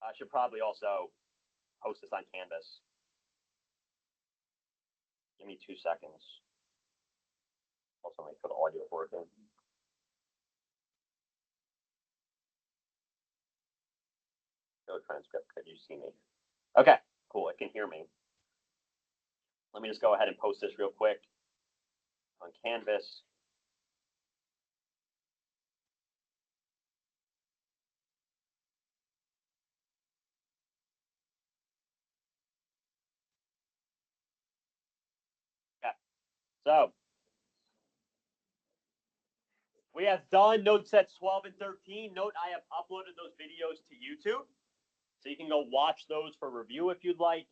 I should probably also post this on Canvas. Give me 2 seconds. Also, make sure the audio is working. No transcript. Could you see me? Okay, cool. It can hear me. Let me just go ahead and post this real quick on Canvas. Okay, so we have done note sets 12 and 13. Note I have uploaded those videos to YouTube, so you can go watch those for review if you'd like.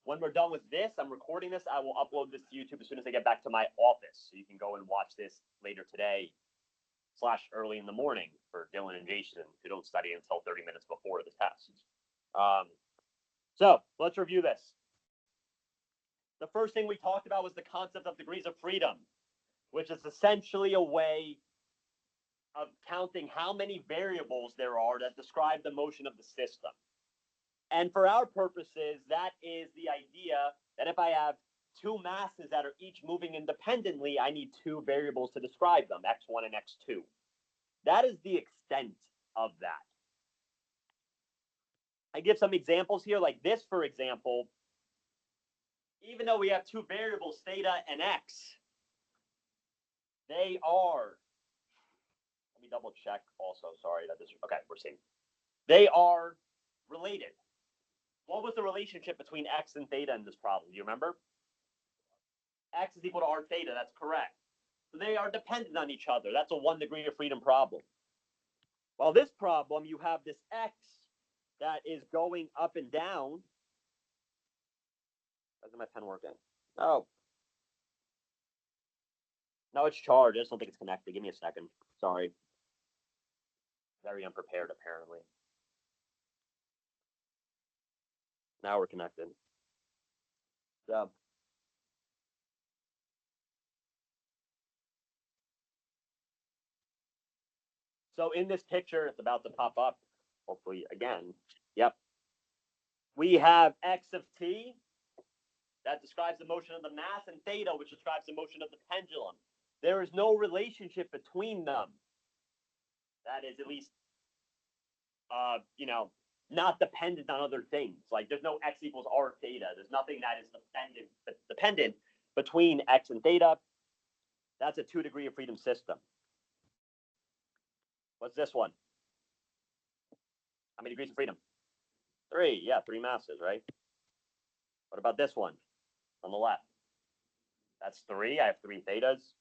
When we're done with this, I'm recording this. I will upload this to YouTube as soon as I get back to my office, so you can go and watch this later today / early in the morning for Dylan and Jason, who don't study until 30 minutes before the test. So let's review this. The first thing we talked about was the concept of degrees of freedom, which is essentially a way of counting how many variables there are that describe the motion of the system. And for our purposes, that is the idea that if I have two masses that are each moving independently, I need two variables to describe them, x1 and x2. That is the extent of that. I give some examples here, like this, for example. Even though we have two variables, theta and x, they are, let me double check also, sorry that this, okay, we're seeing. They are related. What was the relationship between x and theta in this problem? Do you remember? X is equal to r theta, that's correct. So they are dependent on each other. That's a 1 degree of freedom problem. Well, this problem, you have this x that is going up and down. Doesn't my pen working? Oh. No, it's charged. I just don't think it's connected. Give me a second. Sorry. Very unprepared, apparently. Now we're connected. So in this picture, it's about to pop up, hopefully again. Yep. We have x of t, that describes the motion of the mass, and theta, which describes the motion of the pendulum. There is no relationship between them. That is at least, not dependent on other things. Like there's no x equals r theta. There's nothing that is dependent between x and theta. That's a 2 degree of freedom system. What's this one? How many degrees of freedom? 3. Yeah, 3 masses, right? What about this one on the left? That's 3. I have 3 thetas.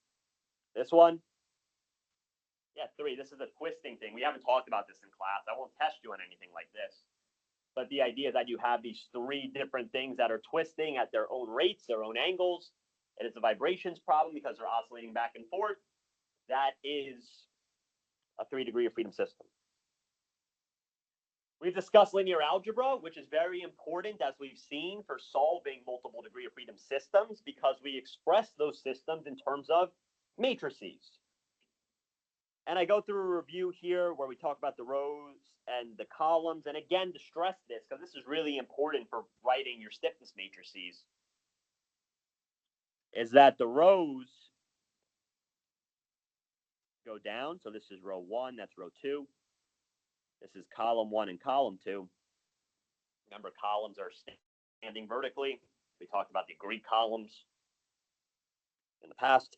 This one? Yeah, 3. This is a twisting thing. We haven't talked about this in class. I won't test you on anything like this. But the idea is that you have these 3 different things that are twisting at their own rates, their own angles. And it's a vibrations problem because they're oscillating back and forth. That is a 3 degree of freedom system. We've discussed linear algebra, which is very important, as we've seen, for solving multiple degree of freedom systems, because we express those systems in terms of matrices. And I go through a review here where we talk about the rows and the columns. And again, to stress this, because this is really important for writing your stiffness matrices, is that the rows go down. So this is row 1, that's row 2. This is column 1 and column 2. Remember, columns are standing vertically. We talked about the Greek columns in the past.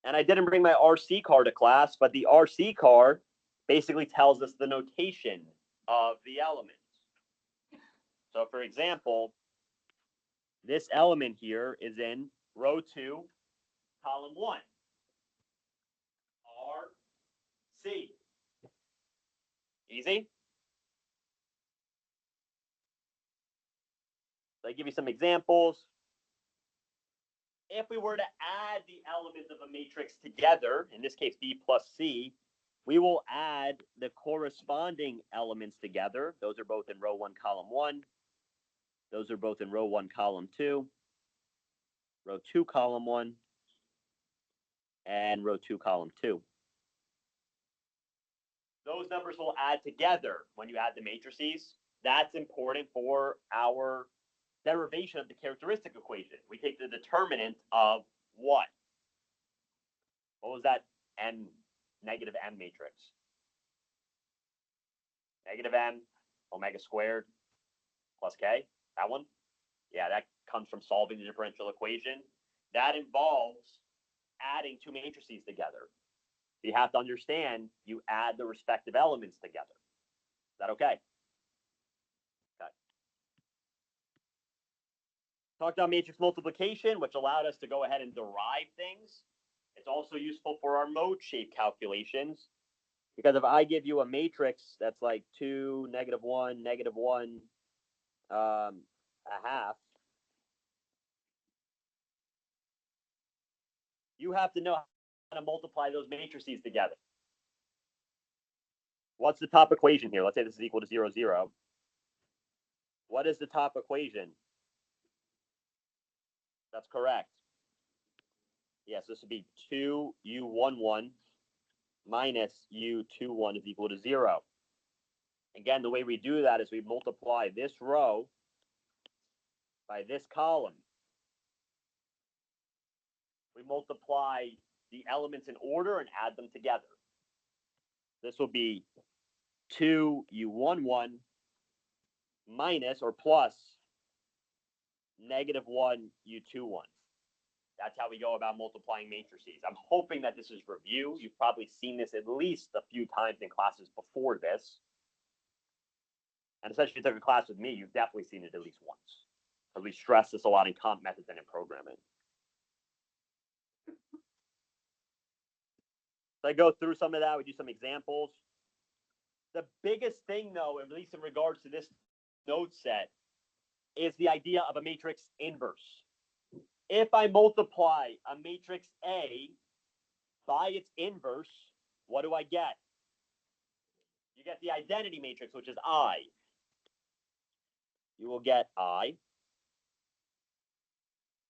And I didn't bring my RC car to class, but the RC car basically tells us the notation of the elements. So for example, this element here is in row 2, column 1. RC. Easy? So I give you some examples. If we were to add the elements of a matrix together, in this case B plus C, we will add the corresponding elements together. Those are both in row 1, column 1. Those are both in row 1, column 2. Row 2, column 1. And row 2, column 2. Those those numbers will add together when you add the matrices. That's important for our derivation of the characteristic equation. We take the determinant of what? What was that m, negative m matrix? Negative m omega squared plus k, that one? Yeah, that comes from solving the differential equation. That involves adding two matrices together. You have to understand you add the respective elements together. Is that okay? Okay. Talked about matrix multiplication, which allowed us to go ahead and derive things. It's also useful for our mode shape calculations, because if I give you a matrix that's like 2, -1, -1, a half, you have to know how to multiply those matrices together. What's the top equation here? Let's say this is equal to 0, 0. What is the top equation? That's correct. Yes, this would be 2u11 minus u21 is equal to 0. Again, the way we do that is we multiply this row by this column. We multiply the elements in order and add them together. This will be 2u11 minus or plus -1u21. That's how we go about multiplying matrices. I'm hoping that this is review. You've probably seen this at least a few times in classes before this. And especially if you took a class with me, you've definitely seen it at least once. Because we stress this a lot in comp methods and in programming. So I go through some of that. We do some examples. The biggest thing, though, at least in regards to this node set, is the idea of a matrix inverse. If I multiply a matrix A by its inverse, what do I get? You get the identity matrix, which is I. You will get I.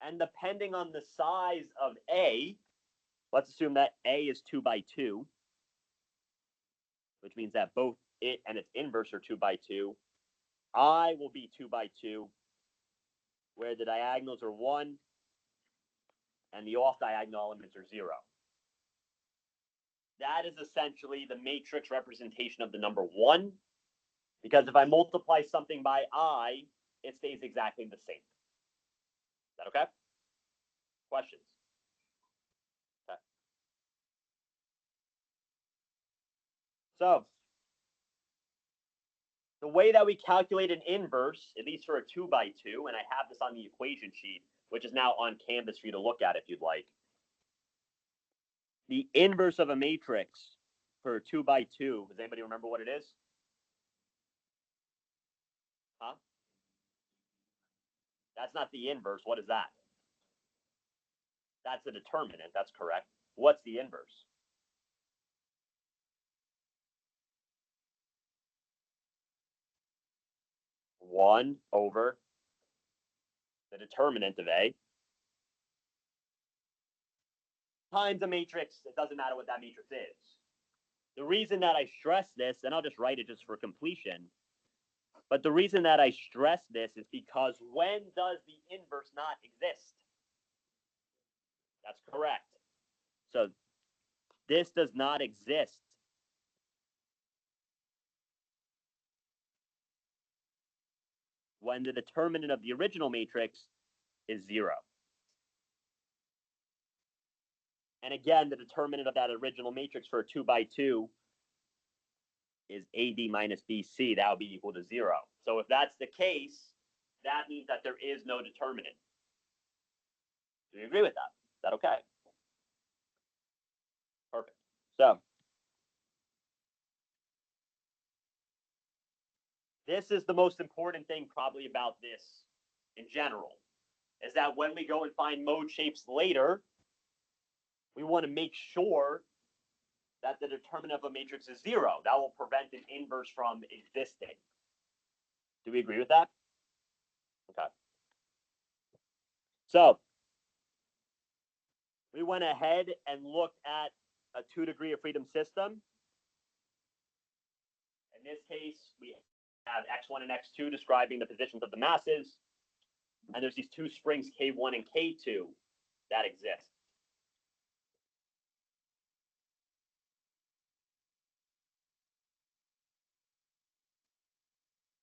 And depending on the size of A, let's assume that A is 2 by 2, which means that both it and its inverse are 2 by 2. I will be 2 by 2, where the diagonals are 1 and the off-diagonal elements are 0. That is essentially the matrix representation of the number 1, because if I multiply something by I, it stays exactly the same. Is that okay? Questions? Okay. So, the way that we calculate an inverse, at least for a 2 by 2, and I have this on the equation sheet, which is now on Canvas for you to look at if you'd like. The inverse of a matrix for a 2 by 2, does anybody remember what it is? Huh? That's not the inverse. What is that? That's the determinant. That's correct. What's the inverse? One over the determinant of A times a matrix. It doesn't matter what that matrix is. The reason that I stress this, and I'll just write it just for completion, but the reason that I stress this is because when does the inverse not exist? That's correct. So this does not exist when the determinant of the original matrix is 0. And again, the determinant of that original matrix for a 2 by 2 is AD minus BC. That would be equal to 0. So if that's the case, that means that there is no determinant. Do you agree with that? Is that okay? Perfect. So this is the most important thing probably about this in general, is that when we go and find mode shapes later, we want to make sure that the determinant of a matrix is 0. That will prevent an inverse from existing. Do we agree with that? Okay. So we went ahead and looked at a 2 degree of freedom system. In this case, we have X1 and X2 describing the positions of the masses. And there's these two springs, K1 and K2, that exist.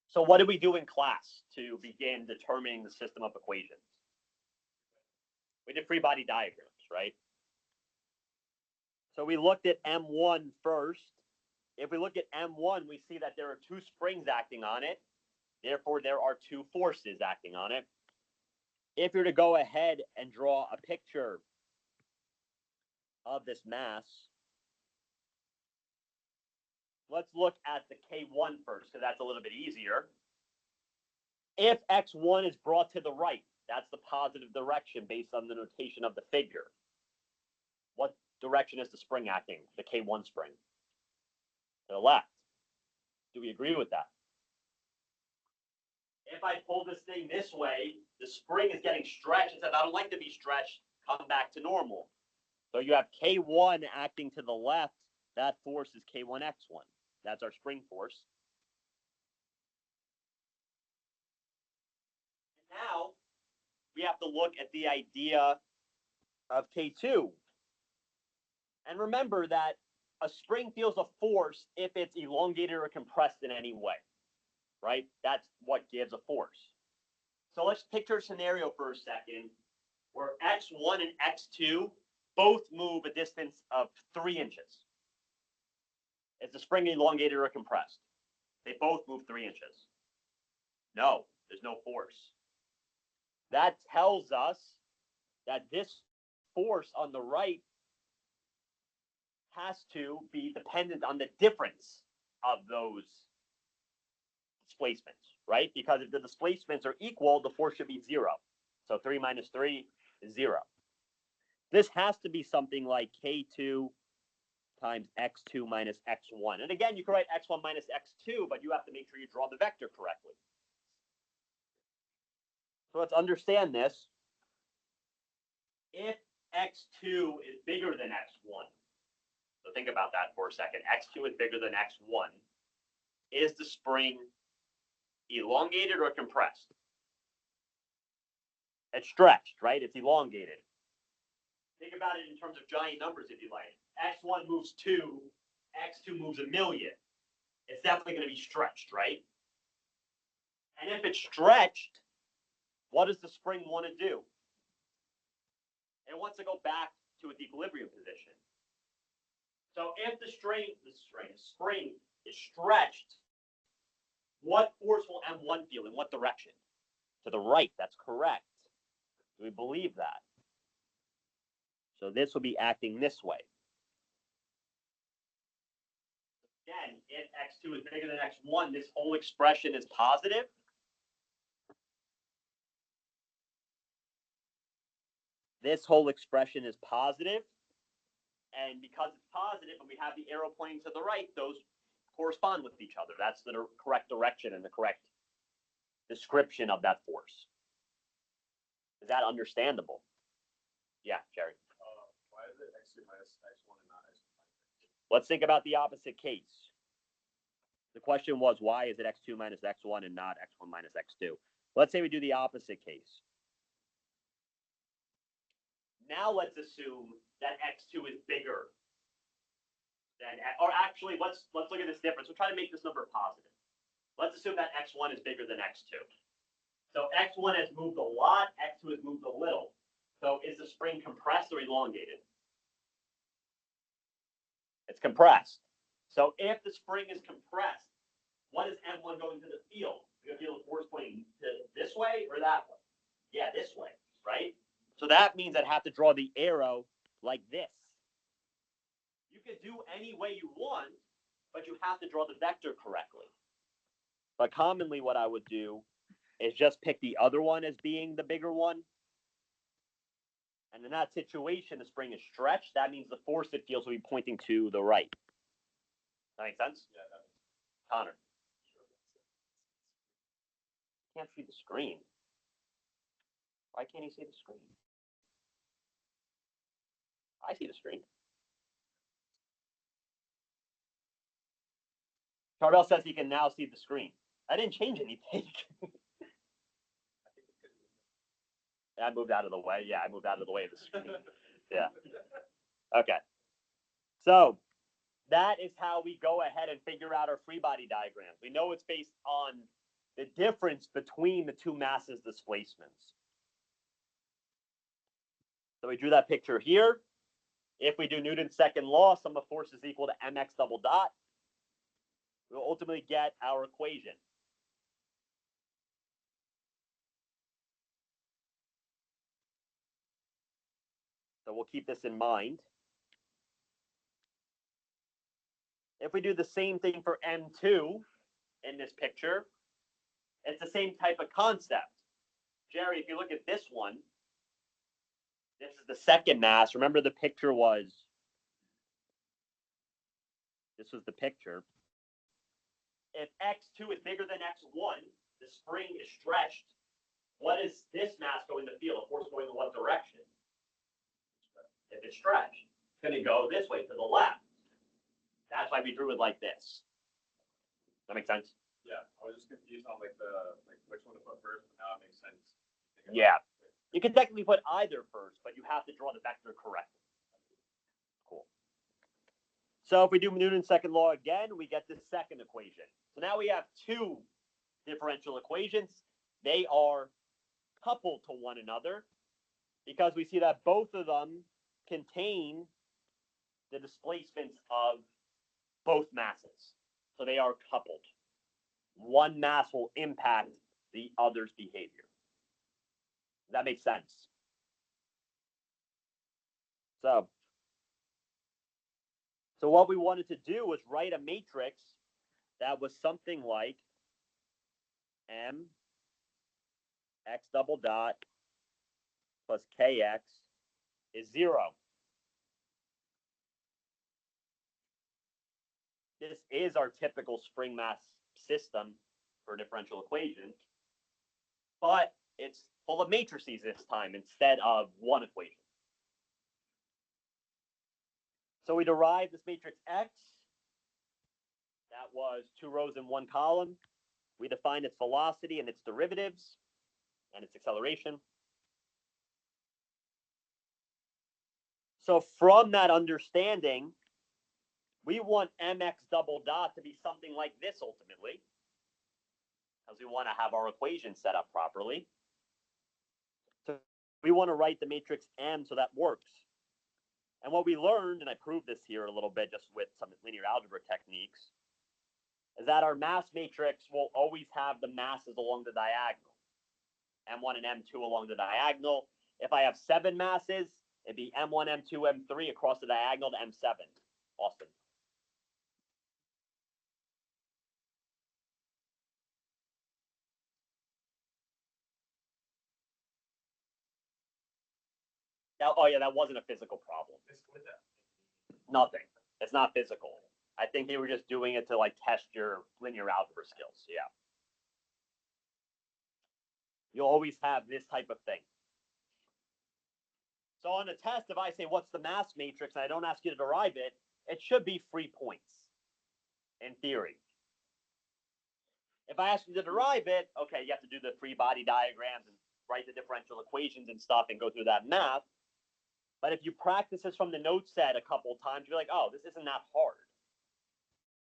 So what did we do in class to begin determining the system of equations? We did free body diagrams, right? So we looked at M1 first. If we look at M1, we see that there are two springs acting on it. Therefore, there are two forces acting on it. If you're to go ahead and draw a picture of this mass, let's look at the K1 first, because that's a little bit easier. If X1 is brought to the right, that's the positive direction based on the notation of the figure. What direction is the spring acting, the K1 spring? To the left. Do we agree with that? If I pull this thing this way, the spring is getting stretched. It says, I don't like to be stretched. Come back to normal. So you have K1 acting to the left. That force is K1X1. That's our spring force. And now we have to look at the idea of K2. And remember that a spring feels a force if it's elongated or compressed in any way, right? That's what gives a force. So let's picture a scenario for a second where X1 and X2 both move a distance of 3 inches. Is the spring elongated or compressed? They both move 3 inches. No, there's no force. That tells us that this force on the right has to be dependent on the difference of those displacements, right? Because if the displacements are equal, the force should be 0. So 3 minus 3 is 0. This has to be something like K2 times X2 minus X1. And again, you can write X1 minus X2, but you have to make sure you draw the vector correctly. So let's understand this. If X2 is bigger than X1, so think about that for a second. X2 is bigger than X1. Is the spring elongated or compressed? It's stretched, right? It's elongated. Think about it in terms of giant numbers, if you like. X1 moves 2, X2 moves 1,000,000. It's definitely going to be stretched, right? And if it's stretched, what does the spring want to do? It wants to go back to its equilibrium position. So if the spring is stretched, what force will M1 feel in what direction? To the right. That's correct. Do we believe that? So this will be acting this way. Again, if X2 is bigger than X1, this whole expression is positive. This whole expression is positive. And because it's positive and we have the arrow pointing to the right, those correspond with each other. That's the correct direction and the correct description of that force. Is that understandable? Yeah, Jerry. Why is it X2 minus X1 and not X1 minus X2? Let's think about the opposite case. The question was, why is it X2 minus X1 and not X1 minus X2? Let's say we do the opposite case. Now let's assume that X2 is bigger than, or actually, let's look at this difference. We'll try to make this number positive. Let's assume that X1 is bigger than X2. So X1 has moved a lot, X2 has moved a little. So is the spring compressed or elongated? It's compressed. So if the spring is compressed, what is M1 going to the field? You're going to feel the force pointing to this way or that way? Yeah, this way, right? So that means I'd have to draw the arrow like this. You could do any way you want, but you have to draw the vector correctly. But commonly what I would do is just pick the other one as being the bigger one. And in that situation, the spring is stretched. That means the force it feels will be pointing to the right. That make sense? Yeah, that makes sense. Connor. Can't see the screen. Why can't he see the screen? I see the screen. Charbel says he can now see the screen. I didn't change anything. I moved out of the way. Yeah, I moved out of the way of the screen. Yeah. Okay. So that is how we go ahead and figure out our free body diagrams. We know it's based on the difference between the two masses displacements. So we drew that picture here. If we do Newton's second law, sum of forces equal to mx double dot, we'll ultimately get our equation. So we'll keep this in mind. If we do the same thing for M2 in this picture, it's the same type of concept. Jerry, if you look at this one, this is the second mass. Remember the picture was, this was the picture. If X2 is bigger than X1, the spring is stretched. What is this mass going to feel? A force going in what direction? If it's stretched, it's going to go this way to the left. That's why we drew it like this. That makes sense? Yeah, I was just confused on like which one to put first, but now it makes sense. Yeah. You can technically put either first, but you have to draw the vector correctly. Cool. So if we do Newton's second law again, we get this second equation. So now we have two differential equations. They are coupled to one another because we see that both of them contain the displacements of both masses. So they are coupled. One mass will impact the other's behavior. Does that make sense? So what we wanted to do was write a matrix that was something like M x double dot plus kx is 0. This is our typical spring mass system for a differential equation, but it's full of matrices this time instead of one equation. So we derived this matrix X. That was 2 rows in 1 column. We defined its velocity and its derivatives and its acceleration. So from that understanding, we want mx double dot to be something like this ultimately, because we want to have our equation set up properly. So we want to write the matrix M so that works. And what we learned, and I proved this here a little bit just with some linear algebra techniques, is that our mass matrix will always have the masses along the diagonal. M1 and M2 along the diagonal. If I have 7 masses, it'd be M1, M2, M3 across the diagonal to M7. Awesome. Now, oh yeah, that wasn't a physical problem. Nothing. It's not physical. I think they were just doing it to like test your linear algebra skills. Yeah. You'll always have this type of thing. So on a test, if I say what's the mass matrix and I don't ask you to derive it, it should be 3 points in theory. If I ask you to derive it, okay, you have to do the free body diagrams and write the differential equations and stuff and go through that math. But if you practice this from the note set a couple of times, you're like, oh, this isn't that hard.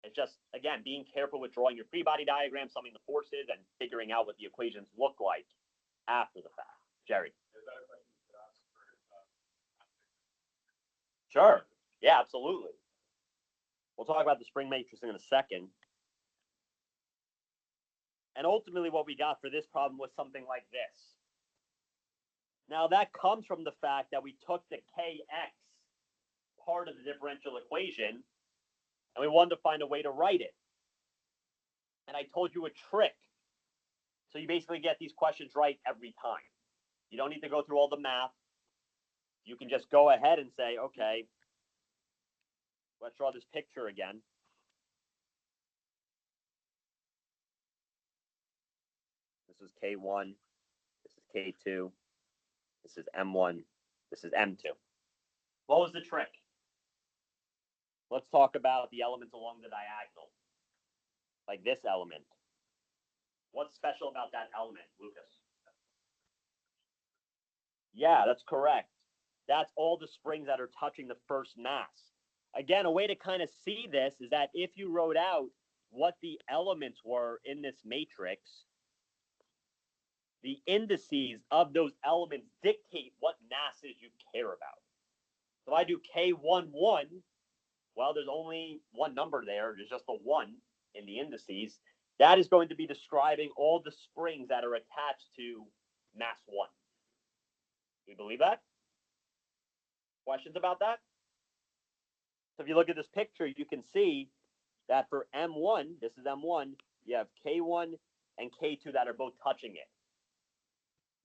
It's just, again, being careful with drawing your free body diagram, summing the forces, and figuring out what the equations look like after the fact. Jerry. Is that a question you could ask for? Sure. Yeah, absolutely. We'll talk about the spring matrix in a second. And ultimately, what we got for this problem was something like this. Now, that comes from the fact that we took the kx part of the differential equation, and we wanted to find a way to write it. And I told you a trick. So you basically get these questions right every time. You don't need to go through all the math. You can just go ahead and say, okay, let's draw this picture again. This is K1. This is K2. This is M1. This is M2. What was the trick? Let's talk about the elements along the diagonal. like this element. What's special about that element, Lucas? Yeah, that's correct. That's all the springs that are touching the first mass. Again, a way to kind of see this is that if you wrote out what the elements were in this matrix, the indices of those elements dictate what masses you care about. So if I do K11, well, there's only one number there. There's just a 1 in the indices. That is going to be describing all the springs that are attached to mass 1. Do you believe that? Questions about that? So if you look at this picture, you can see that for M1, this is M1, you have K1 and K2 that are both touching it.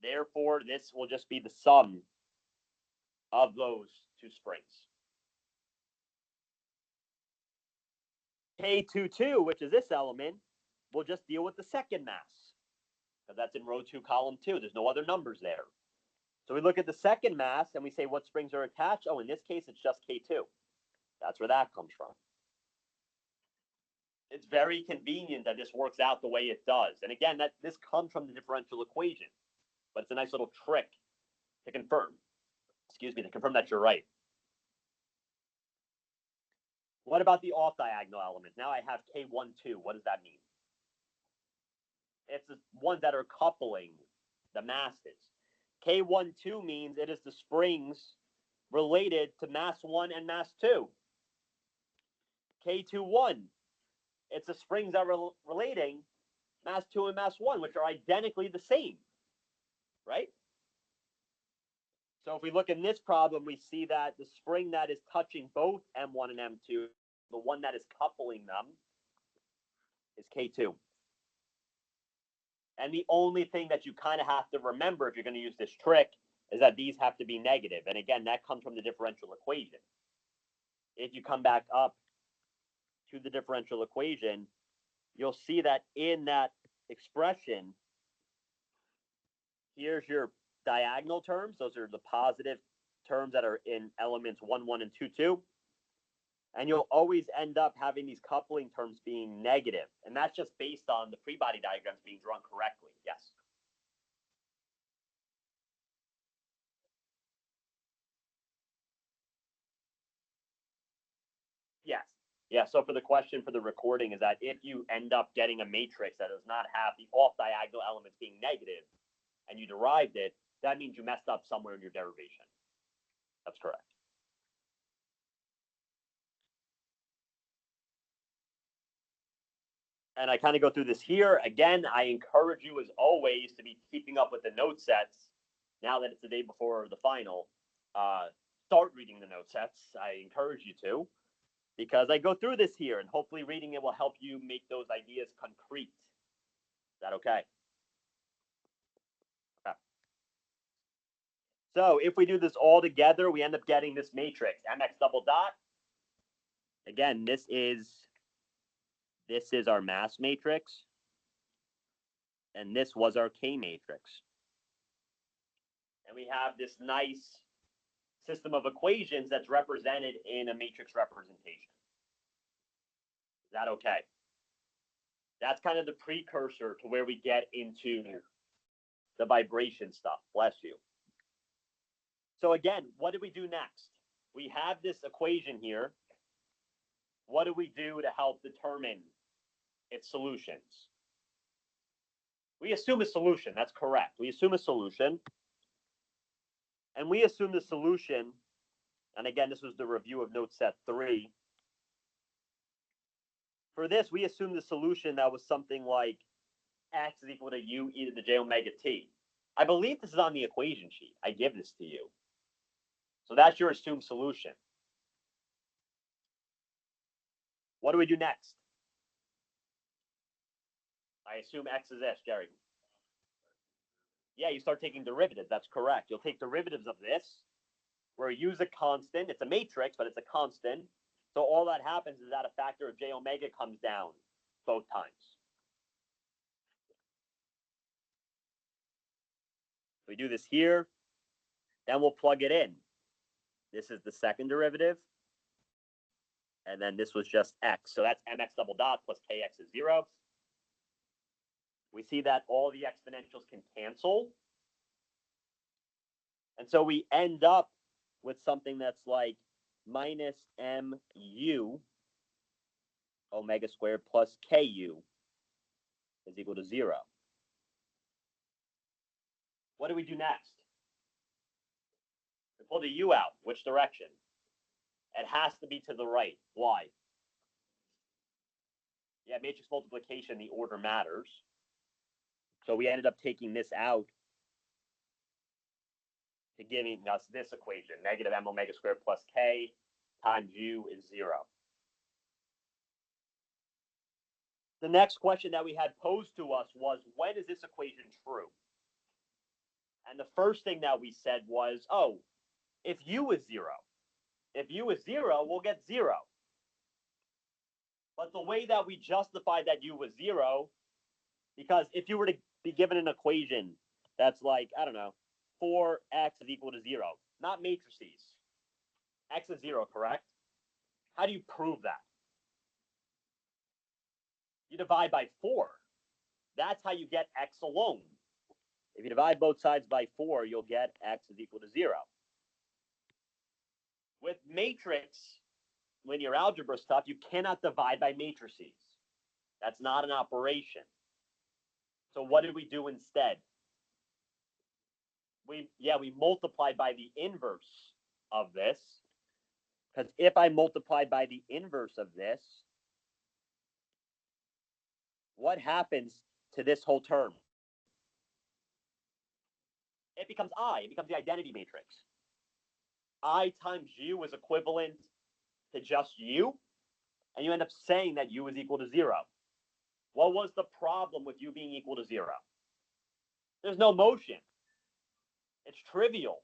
Therefore, this will just be the sum of those two springs. K22, which is this element, will just deal with the second mass, because that's in row 2, column 2. There's no other numbers there. So we look at the second mass and we say what springs are attached. Oh, in this case, it's just K2. That's where that comes from. It's very convenient that this works out the way it does. And again, this comes from the differential equation, but it's a nice little trick to confirm. To confirm that you're right. What about the off-diagonal element? Now I have K12. What does that mean? It's the ones that are coupling the masses. K12 means it is the springs related to mass 1 and mass 2. K21, it's the springs that are relating mass 2 and mass 1, which are identically the same, right? So if we look in this problem, we see that the spring that is touching both M1 and M2, the one that is coupling them, is K2. And the only thing that you kind of have to remember if you're going to use this trick is that these have to be negative. And again, that comes from the differential equation. If you come back up to the differential equation, you'll see that in that expression, here's your diagonal terms. Those are the positive terms that are in elements 1, 1, and 2, 2. And you'll always end up having these coupling terms being negative. And that's just based on the free body diagrams being drawn correctly. Yes. Yes. Yeah. So for the question for the recording is that if you end up getting a matrix that does not have the off diagonal elements being negative and you derived it, that means you messed up somewhere in your derivation. That's correct. And I kind of go through this here. Again, I encourage you, as always, to be keeping up with the note sets. Now that it's the day before the final, start reading the note sets. I encourage you to, because I go through this here, and hopefully reading it will help you make those ideas concrete. Is that okay? Okay. So if we do this all together, we end up getting this matrix, mx double dot. Again, this is our mass matrix, and this was our K matrix. And we have this nice system of equations that's represented in a matrix representation. Is that okay? That's kind of the precursor to where we get into the vibration stuff. Bless you. So again, what did we do next? We have this equation here. What do we do to help determine its solutions? We assume a solution. That's correct. We assume a solution. And we assume the solution, and again, this was the review of note set 3. For this, we assume the solution that was something like x is equal to u e to the j omega t. I believe this is on the equation sheet. I give this to you. So that's your assumed solution. What do we do next? I assume x is this, Jerry. Yeah, you start taking derivatives. That's correct. You'll take derivatives of this, where you use a constant. It's a matrix, but it's a constant. So all that happens is that a factor of j omega comes down both times. We do this here, then we'll plug it in. This is the second derivative. And then this was just x. So that's mx double dot plus kx is 0. We see that all the exponentials can cancel. And so we end up with something that's like minus mu omega squared plus ku is equal to 0. What do we do next? We pull the u out. Which direction? It has to be to the right. Why? Yeah, matrix multiplication, the order matters. So we ended up taking this out to giving us this equation. Negative m omega squared plus k times u is 0. The next question that we had posed to us was, when is this equation true? And the first thing that we said was, oh, if u is 0. If u is 0, we'll get 0. But the way that we justified that u was 0, because if you were to be given an equation that's like, I don't know, 4x is equal to 0, not matrices. X is 0, correct? How do you prove that? You divide by 4. That's how you get x alone. If you divide both sides by 4, you'll get x is equal to 0. With matrix linear algebra stuff, you cannot divide by matrices. That's not an operation. So what did we do instead? We multiplied by the inverse of this. Because if I multiply by the inverse of this, what happens to this whole term? It becomes I. It becomes the identity matrix. I times u is equivalent to just u, and you end up saying that u is equal to 0. What was the problem with u being equal to 0? There's no motion. It's trivial.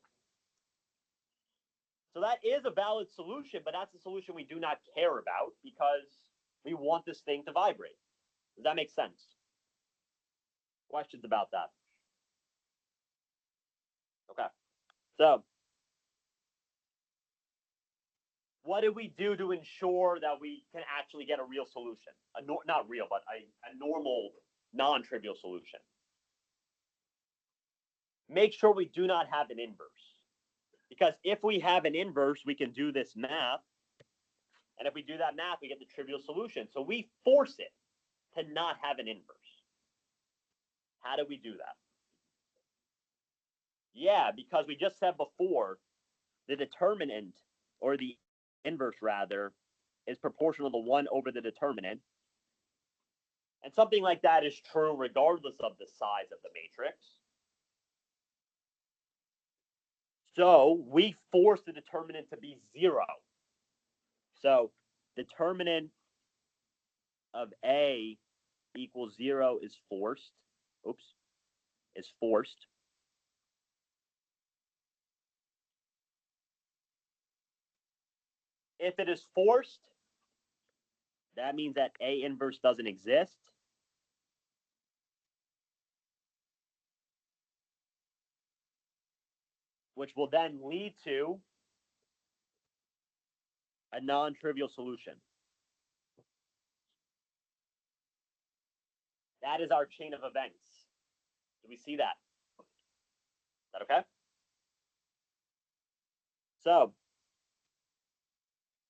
So that is a valid solution, but that's a solution we do not care about because we want this thing to vibrate. Does that make sense? Questions about that? Okay. So what do we do to ensure that we can actually get a real solution? Not real, but a normal, non-trivial solution. Make sure we do not have an inverse. Because if we have an inverse, we can do this math. And if we do that math, we get the trivial solution. So we force it to not have an inverse. How do we do that? Yeah, because we just said before, the determinant, or the inverse rather, is proportional to 1 over the determinant. And something like that is true regardless of the size of the matrix. So we force the determinant to be 0. So determinant of A equals 0 is forced. Is forced. If it is forced, that means that A inverse doesn't exist. Which will then lead to a non-trivial solution. That is our chain of events. Do we see that? Is that okay? So,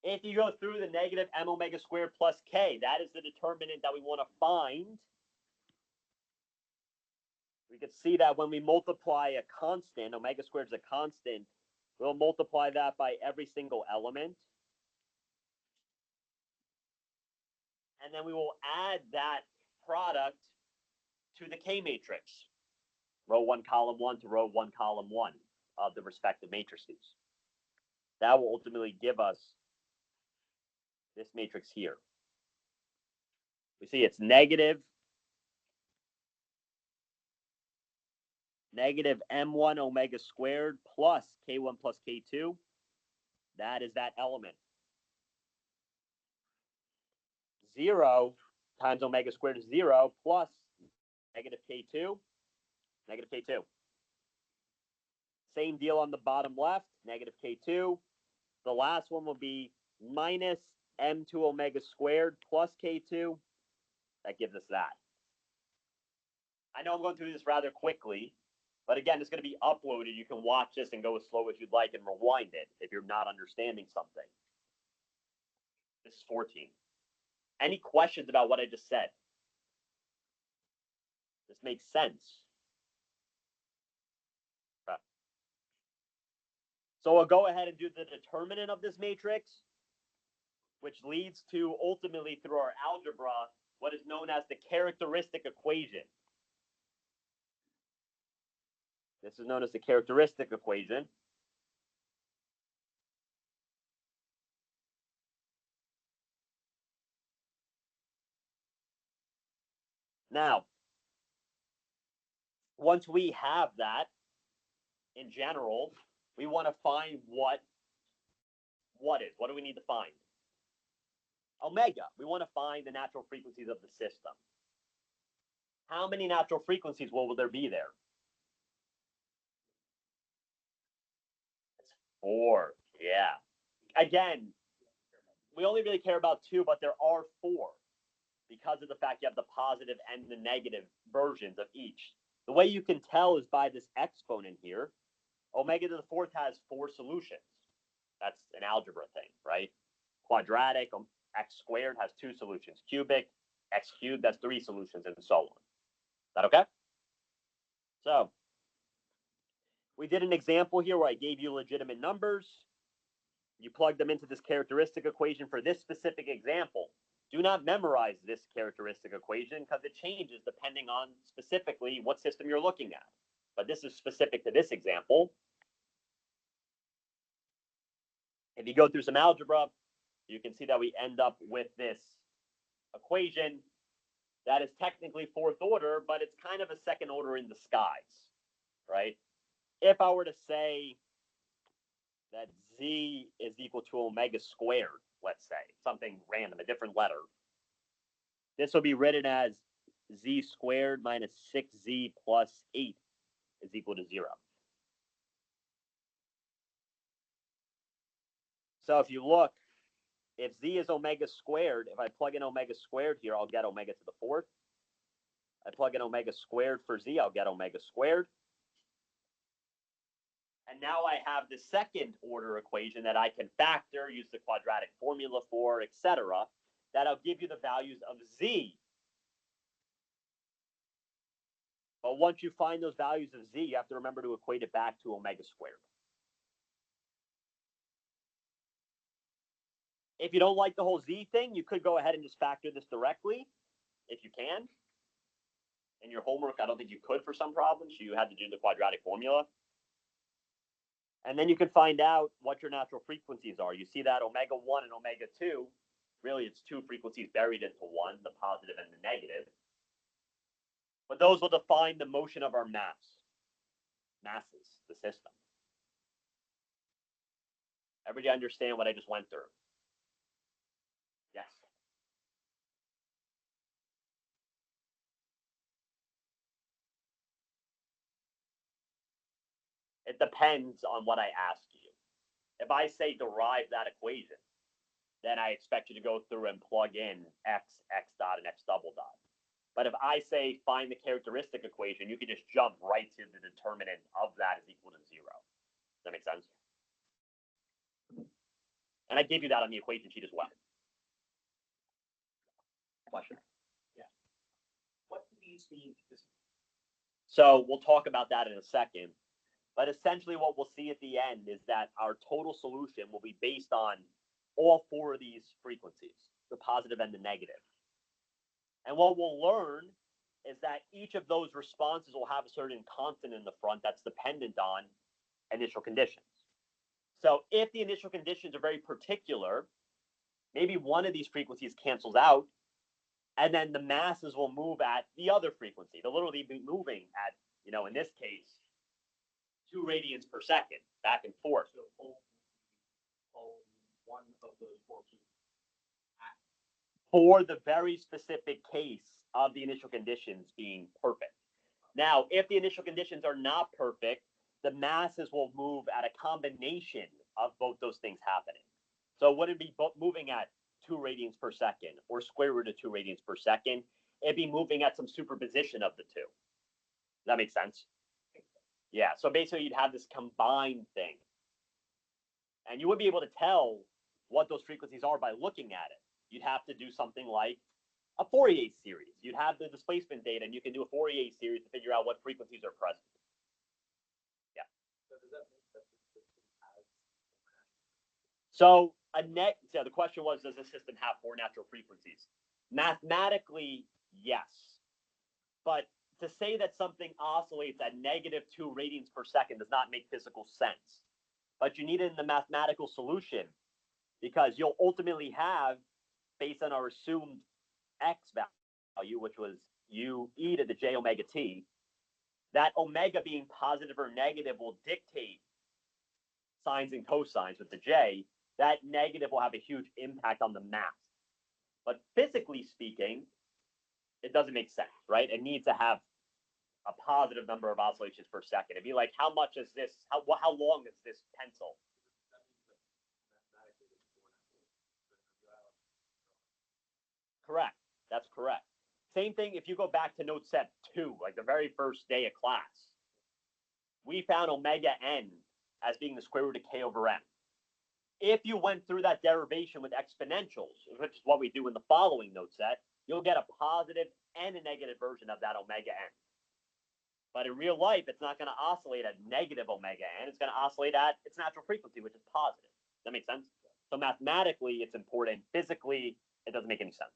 if you go through the negative m omega squared plus k, that is the determinant that we want to find. We could see that when we multiply a constant, omega squared is a constant, we'll multiply that by every single element. And then we will add that product to the K matrix, row 1, column 1 to row 1, column 1 of the respective matrices. That will ultimately give us this matrix here. We see it's negative m1 omega squared plus k1 plus k2. That is that element. 0 times omega squared is 0 plus negative k2, negative k2. Same deal on the bottom left, negative k2. The last one will be minus m2 omega squared plus k2. That gives us that. I know I'm going through this rather quickly, but again, it's going to be uploaded. You can watch this and go as slow as you'd like and rewind it if you're not understanding something. This is 14. Any questions about what I just said? This makes sense. Okay. So we'll go ahead and do the determinant of this matrix, which leads to ultimately through our algebra, what is known as the characteristic equation. This is known as the characteristic equation. Now, once we have that, in general, we want to find what is. What do we need to find? Omega. We want to find the natural frequencies of the system. How many natural frequencies will there be there? It's 4. Yeah. Again, we only really care about 2, but there are 4 because of the fact you have the positive and the negative versions of each. The way you can tell is by this exponent here. Omega to the 4th has 4 solutions. That's an algebra thing, right? Quadratic, x squared has 2 solutions. Cubic, x cubed, that's 3 solutions, and so on. Is that okay? So we did an example here where I gave you legitimate numbers. You plug them into this characteristic equation for this specific example. Do not memorize this characteristic equation because it changes depending on specifically what system you're looking at. But this is specific to this example. If you go through some algebra, you can see that we end up with this equation that is technically 4th order, but it's kind of a 2nd order in disguise, right? If I were to say that z is equal to omega squared, let's say, something random, a different letter, this will be written as z squared minus 6z plus 8 is equal to 0. So if you look, if z is omega squared, if I plug in omega squared here, I'll get omega to the 4th. I plug in omega squared for z, I'll get omega squared. And now I have the 2nd order equation that I can factor, use the quadratic formula for, etc. That'll give you the values of z. But once you find those values of z, you have to remember to equate it back to omega squared. If you don't like the whole z thing, you could go ahead and just factor this directly, if you can. In your homework, I don't think you could for some problems. You had to do the quadratic formula. And then you can find out what your natural frequencies are. You see that omega 1 and omega 2, really it's 2 frequencies buried into 1, the positive and the negative. But those will define the motion of our masses, the system. Everybody understand what I just went through? Yes. It depends on what I ask you. If I say derive that equation, then I expect you to go through and plug in x dot, and x double dot. But if I say find the characteristic equation, you can just jump right to the determinant of that is equal to 0. Does that make sense? And I gave you that on the equation sheet as well. Question? Yeah. What do these mean? So we'll talk about that in a second. But essentially what we'll see at the end is that our total solution will be based on all 4 of these frequencies, the positive and the negative. And what we'll learn is that each of those responses will have a certain constant in the front that's dependent on initial conditions. So if the initial conditions are very particular, maybe one of these frequencies cancels out, and then the masses will move at the other frequency. They'll literally be moving at, in this case, 2 radians per second, back and forth. So one of those 4 keys. For the very specific case of the initial conditions being perfect. Now, if the initial conditions are not perfect, the masses will move at a combination of both those things happening. So would it be moving at 2 radians per second or square root of 2 radians per second, it'd be moving at some superposition of the two. Does that make sense? Yeah, so basically you'd have this combined thing. And you would be able to tell what those frequencies are by looking at it. You'd have to do something like a Fourier series. You'd have the displacement data, and you can do a Fourier series to figure out what frequencies are present. Yeah. So does that mean that the system has So so the question was, does the system have 4 natural frequencies? Mathematically, yes. But to say that something oscillates at -2 radians per second does not make physical sense. But you need it in the mathematical solution because you'll ultimately have, based on our assumed x value, which was e to the j omega t, that omega being positive or negative will dictate sines and cosines with the j. That negative will have a huge impact on the mass. But physically speaking, it doesn't make sense, right? It needs to have a positive number of oscillations per second. It'd be like, how much is this? How long is this pencil? that means that mathematically it's 4 natural? Correct. That's correct. Same thing if you go back to note set 2, like the very first day of class. We found omega n as being the square root of k over m. If you went through that derivation with exponentials, which is what we do in the following note set, you'll get a positive and a negative version of that omega n. But in real life, it's not going to oscillate at negative omega n. It's going to oscillate at its natural frequency, which is positive. Does that make sense? So mathematically, it's important. Physically, it doesn't make any sense.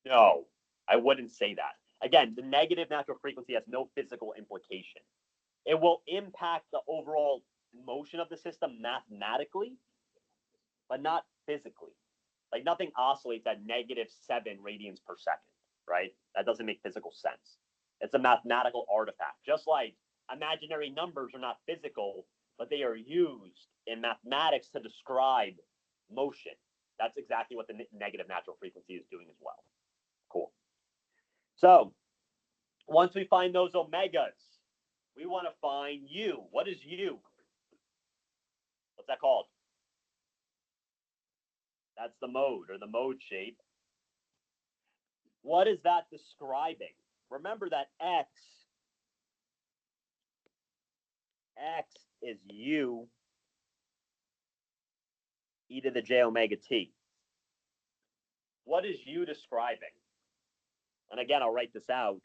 No, I wouldn't say that. Again, the negative natural frequency has no physical implication. It will impact the overall motion of the system mathematically, but not physically. Like nothing oscillates at -7 radians per second, right? That doesn't make physical sense. It's a mathematical artifact. Just like imaginary numbers are not physical, but they are used in mathematics to describe motion. That's exactly what the negative natural frequency is doing as well. Cool. So once we find those omegas, we want to find u. What is u? What's that called? That's the mode or the mode shape. What is that describing? Remember that x is u e to the j omega t. What is u describing? And again, I'll write this out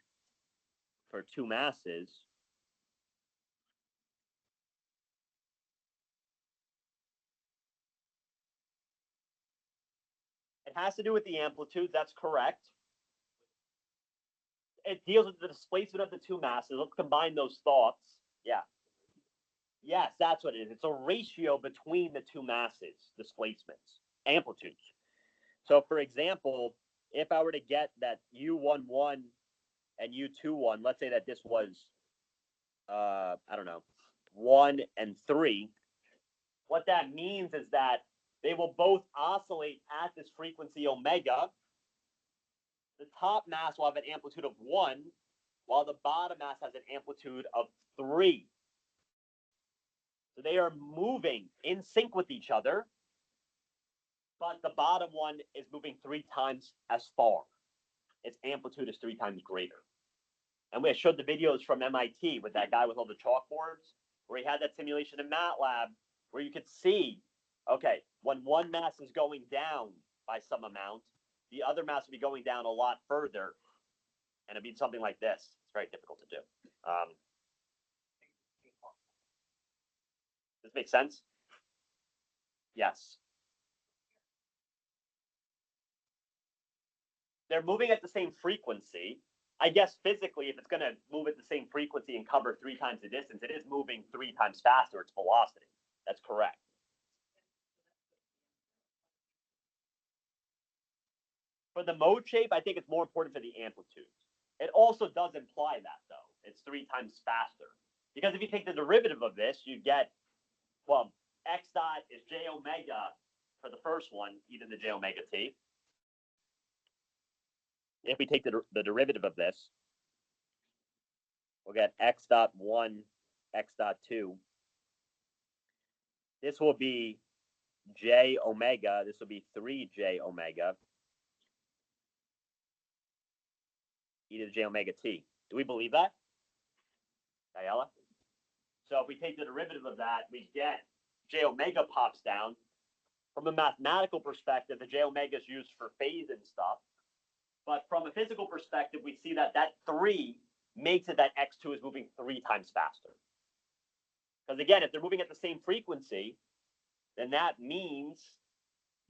for 2 masses. It has to do with the amplitude. That's correct. It deals with the displacement of the 2 masses. Let's combine those thoughts. Yeah. Yes, that's what it is. It's a ratio between the 2 masses, displacements, amplitudes. So, for example, if I were to get that U11 and U21, let's say that this was, I don't know, 1 and 3, what that means is that they will both oscillate at this frequency omega. The top mass will have an amplitude of 1, while the bottom mass has an amplitude of 3. So they are moving in sync with each other, but the bottom one is moving 3 times as far. Its amplitude is 3 times greater. And we showed the videos from MIT with that guy with all the chalkboards, where he had that simulation in MATLAB, where you could see, okay, when one mass is going down by some amount, the other mass would be going down a lot further, and it'd be something like this. It's very difficult to do. Does this make sense? Yes. They're moving at the same frequency. I guess physically, if it's going to move at the same frequency and cover 3 times the distance, it is moving 3 times faster its velocity. That's correct. For the mode shape, I think it's more important for the amplitude. It also does imply that, though. It's 3 times faster. Because if you take the derivative of this, you get, well, x dot is j omega for the first one, e to the j omega t. If we take the derivative of this, we'll get x dot 1, x dot 2. This will be j omega. This will be 3j omega e to the j omega t. Do we believe that, Ayala? So if we take the derivative of that, we get j omega pops down. From a mathematical perspective, the j omega is used for phase and stuff. But from a physical perspective, we see that that 3 makes it that x2 is moving 3 times faster. Because again, if they're moving at the same frequency, then that means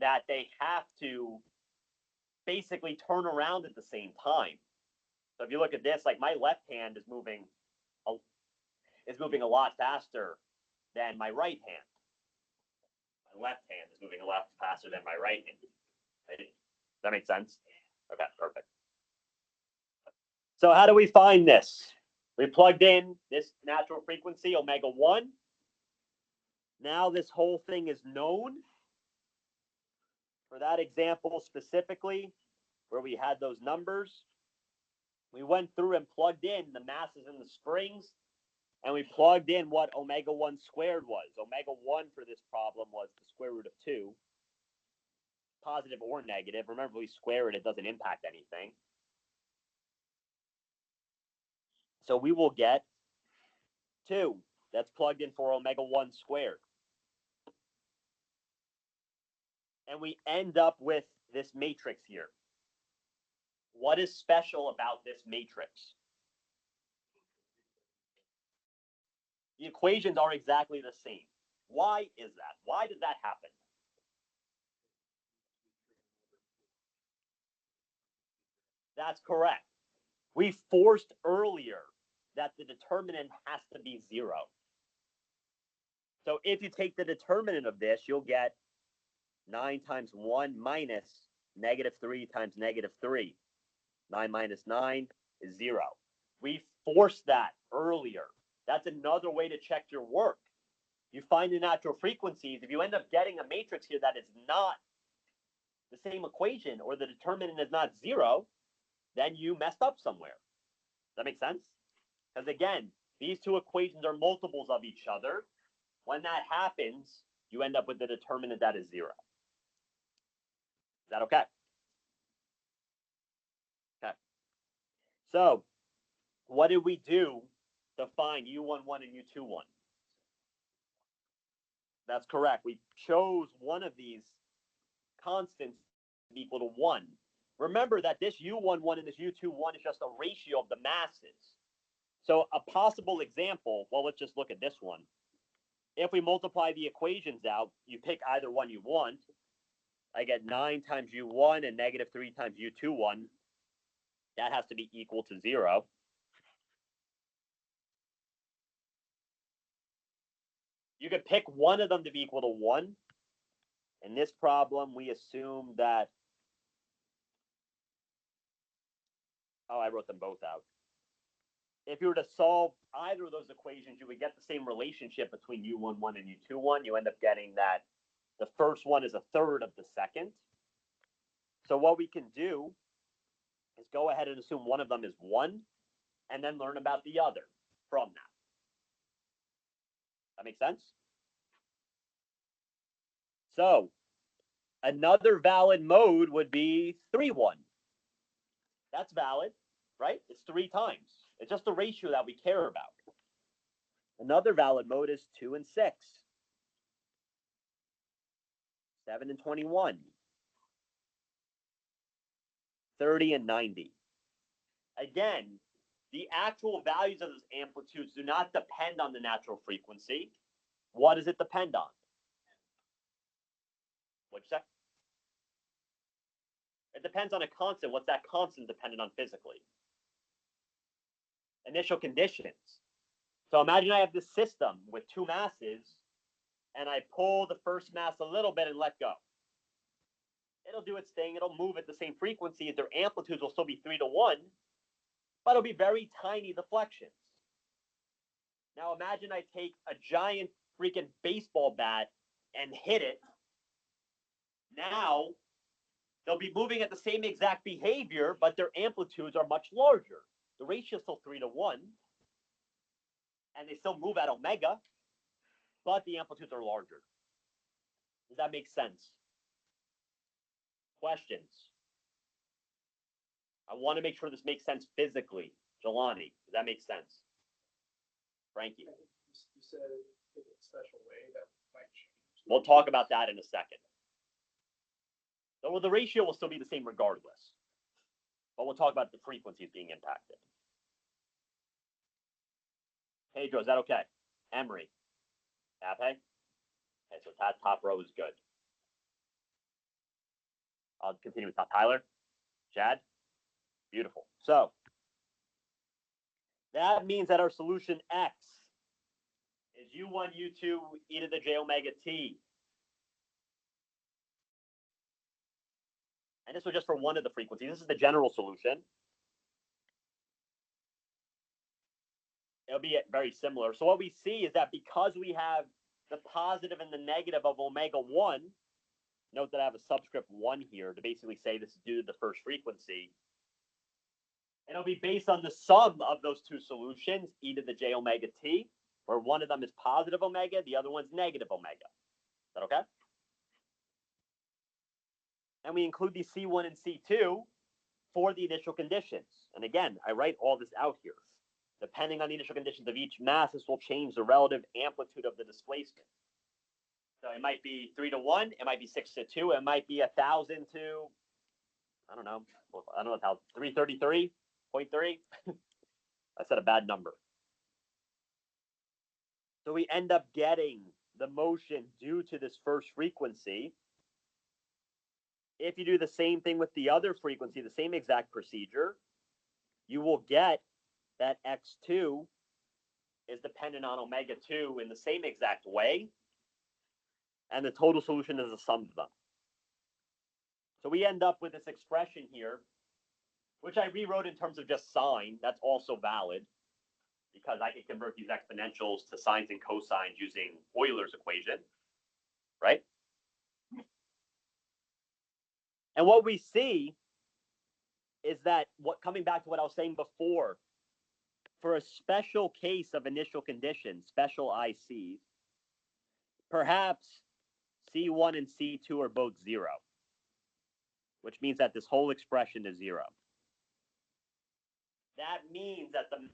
that they have to basically turn around at the same time. So if you look at this, like my left hand is moving a lot faster than my right hand. My left hand is moving a lot faster than my right hand. Right? Does that make sense? Okay, perfect. So how do we find this? We plugged in this natural frequency, omega 1. Now this whole thing is known. For that example specifically, where we had those numbers, we went through and plugged in the masses in the springs, and we plugged in what omega 1 squared was. Omega 1 for this problem was the square root of 2, positive or negative. Remember, we square it, it doesn't impact anything. So we will get 2. That's plugged in for omega 1 squared. And we end up with this matrix here. What is special about this matrix? The equations are exactly the same. Why is that? Why did that happen? That's correct. We forced earlier that the determinant has to be 0. So if you take the determinant of this, you'll get 9 times 1 minus negative 3 times negative 3. 9 minus 9 is 0. We forced that earlier. That's another way to check your work. You find the natural frequencies. If you end up getting a matrix here that is not the same equation, or the determinant is not 0, then you messed up somewhere. Does that make sense? Because again, these two equations are multiples of each other. When that happens, you end up with the determinant that is 0. Is that okay? Okay. So what did we do to find U11 and U21? That's correct. We chose one of these constants to be equal to 1. Remember that this U11 and this U21 is just a ratio of the masses. So a possible example, well, let's just look at this one. If we multiply the equations out, you pick either one you want. I get 9 times U1 and negative 3 times U21. That has to be equal to 0. You could pick one of them to be equal to 1. In this problem, we assume that, I wrote them both out. If you were to solve either of those equations, you would get the same relationship between U11 and U21. You end up getting that the first one is a third of the second. So what we can do is go ahead and assume one of them is 1, and then learn about the other from that. That makes sense? So another valid mode would be 3-1. That's valid, right? It's 3 times. It's just the ratio that we care about. Another valid mode is 2 and 6. 7 and 21. 30 and 90. Again, the actual values of those amplitudes do not depend on the natural frequency. What does it depend on? What'd you say? It depends on a constant. What's that constant dependent on physically? Initial conditions. So imagine I have this system with 2 masses, and I pull the first mass a little bit and let go. It'll do its thing. It'll move at the same frequency. Their amplitudes will still be 3-1, but it'll be very tiny deflections. Now imagine I take a giant freaking baseball bat and hit it. Now they'll be moving at the same exact behavior, but their amplitudes are much larger. The ratio is still 3-1, and they still move at omega, but the amplitudes are larger. Does that make sense? Questions? I want to make sure this makes sense physically. Jelani, does that make sense? Frankie? You said in a special way that might change. We'll talk about that in a second. So the ratio will still be the same regardless, but we'll talk about the frequencies being impacted. Pedro, is that okay? Emery? Ape? Okay, so that top row is good. I'll continue with Tyler. Chad? Beautiful. So that means that our solution X is U1, U2, e to the j omega t. And this was just for one of the frequencies. This is the general solution. It'll be very similar. So what we see is that because we have the positive and the negative of omega 1, note that I have a subscript 1 here to basically say this is due to the first frequency. It'll be based on the sum of those two solutions, e to the j omega t, where one of them is positive omega, the other one's negative omega. Is that okay? And we include these C1 and C2 for the initial conditions. And again, I write all this out here. Depending on the initial conditions of each mass, this will change the relative amplitude of the displacement. So it might be 3 to 1, it might be 6 to 2, it might be 1,000 to, I don't know how, 333.3? I said a bad number. So we end up getting the motion due to this first frequency. If you do the same thing with the other frequency, the same exact procedure, you will get that x2 is dependent on omega 2 in the same exact way, and the total solution is the sum of them. So we end up with this expression here, which I rewrote in terms of just sine. That's also valid, because I can convert these exponentials to sines and cosines using Euler's equation, right? And what we see is that, coming back to what I was saying before, for a special case of initial conditions, special ICs, perhaps C1 and C2 are both 0, which means that this whole expression is 0. That means that the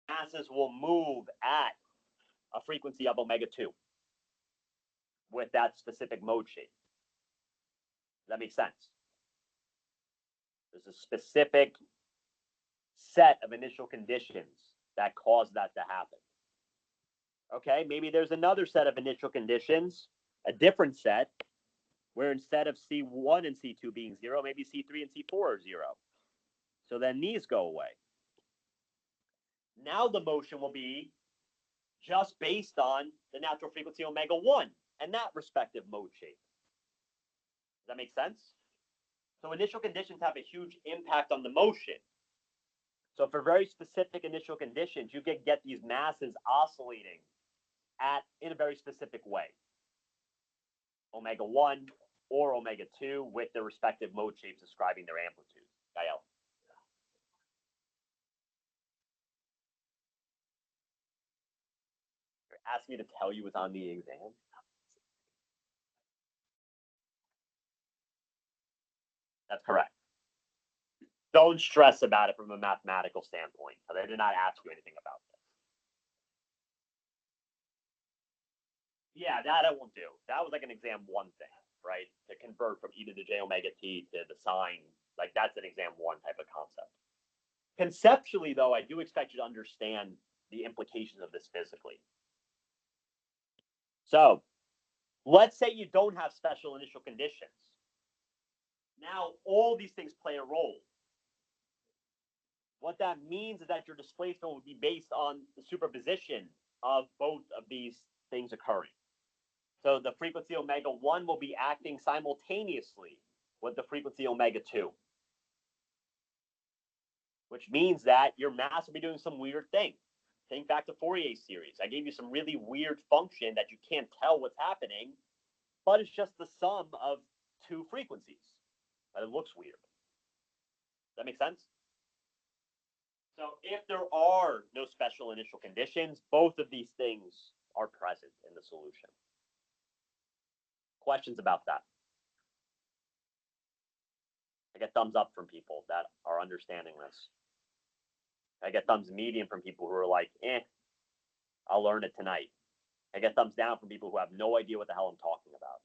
masses will move at a frequency of omega 2 with that specific mode shape. Does that make sense? There's a specific set of initial conditions that cause that to happen. Okay, maybe there's another set of initial conditions, a different set, where instead of C1 and C2 being 0, maybe C3 and C4 are 0. So then these go away. Now the motion will be just based on the natural frequency omega 1 and that respective mode shape. Does that make sense? So initial conditions have a huge impact on the motion. So for very specific initial conditions, you can get these masses oscillating in a very specific way. Omega 1 or omega 2 with their respective mode shapes describing their amplitude. Gael. You're asking me to tell you what's on the exam? That's correct. Don't stress about it from a mathematical standpoint. They did not ask you anything about this. Yeah, that I won't do. That was like an exam 1 thing, right? To convert from e to the j omega t to the sine. Like that's an exam 1 type of concept. Conceptually, though, I do expect you to understand the implications of this physically. So let's say you don't have special initial conditions. Now all these things play a role. What that means is that your displacement would be based on the superposition of both of these things occurring. So the frequency omega 1 will be acting simultaneously with the frequency omega 2, which means that your mass will be doing some weird thing. Think back to Fourier series. I gave you some really weird function that you can't tell what's happening, but it's just the sum of 2 frequencies. But it looks weird. Does that make sense? So if there are no special initial conditions, both of these things are present in the solution. Questions about that? I get thumbs up from people that are understanding this. I get thumbs medium from people who are like, I'll learn it tonight. I get thumbs down from people who have no idea what the hell I'm talking about.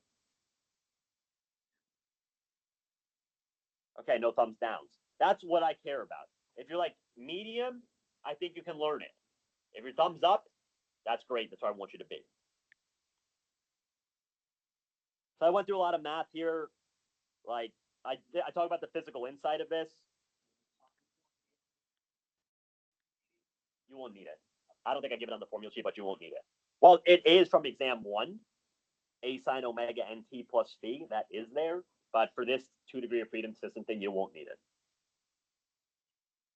Okay, no thumbs downs. That's what I care about. If you're like medium, I think you can learn it. If you're thumbs up, that's great. That's where I want you to be. So I went through a lot of math here. Like I talk about the physical inside of this. You won't need it. I don't think I give it on the formula sheet, but you won't need it. Well, it is from exam 1, a sine omega nt plus phi. That is there. But for this 2 degree of freedom system thing, you won't need it.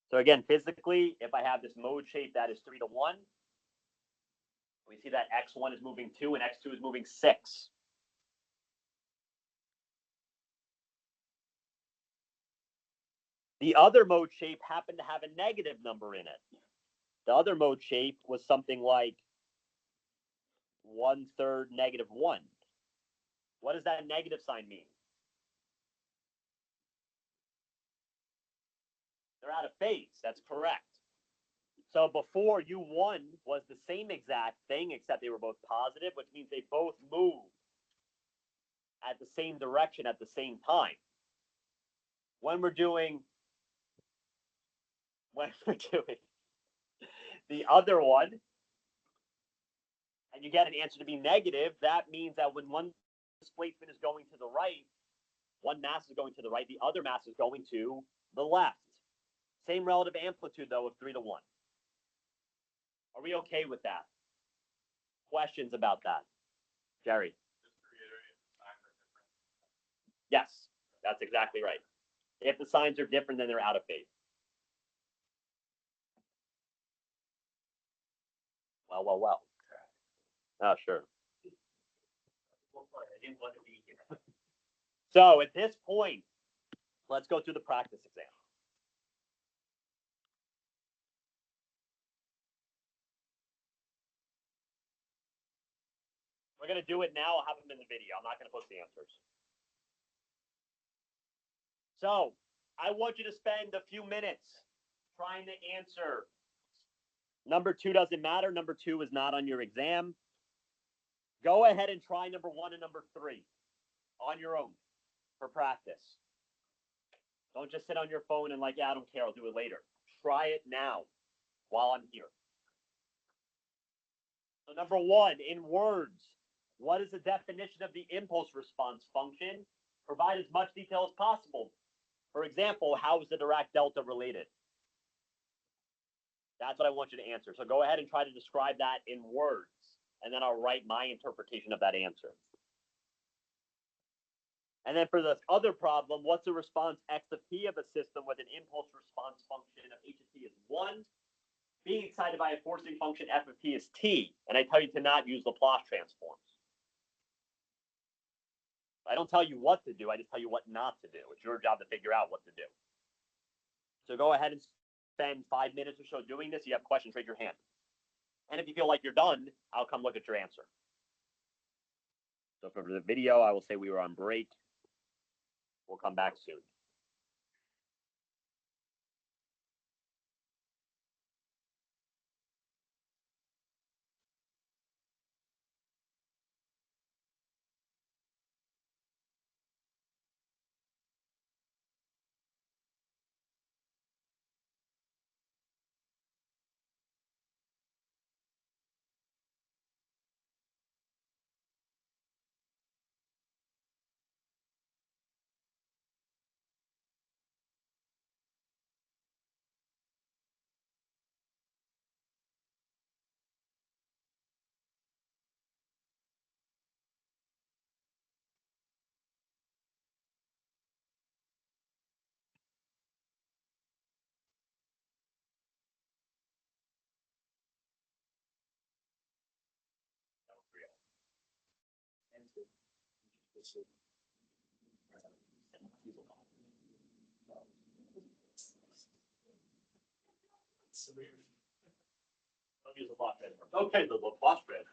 So again, physically, if I have this mode shape that is 3 to 1, we see that x1 is moving 2 and x2 is moving 6. The other mode shape happened to have a negative number in it. The other mode shape was something like 1/3 -1. What does that negative sign mean? They're out of phase. That's correct. So before U1 was the same exact thing, except they were both positive, which means they both move at the same direction at the same time. When we're doing the other one, and you get an answer to be negative, that means that when one displacement is going to the right, one mass is going to the right, the other mass is going to the left. Same relative amplitude, though, of 3 to 1. Are we okay with that? Questions about that? Jerry? Just to reiterate, signs are different. Yes, that's exactly right. If the signs are different, then they're out of phase. Well. Oh, sure. I didn't want to be here. So at this point, let's go through the practice exam. We're going to do it now. I'll have them in the video. I'm not going to post the answers. So I want you to spend a few minutes trying to answer. Number 2 doesn't matter. Number 2 is not on your exam. Go ahead and try number 1 and number 3 on your own for practice. Don't just sit on your phone and like, yeah, I don't care. I'll do it later. Try it now while I'm here. So number 1, in words, what is the definition of the impulse response function? Provide as much detail as possible. For example, how is the Dirac delta related? That's what I want you to answer. So go ahead and try to describe that in words, and then I'll write my interpretation of that answer. And then for this other problem, what's the response x of t of a system with an impulse response function of h of t is 1? Being excited by a forcing function f of t is t, and I tell you to not use Laplace transforms. I don't tell you what to do, I just tell you what not to do. It's your job to figure out what to do. So go ahead and spend 5 minutes or so doing this. If you have questions, raise your hand. And if you feel like you're done, I'll come look at your answer. So for the video, I will say we were on break. We'll come back soon. I'll use the boss bread. Okay, the boss bread.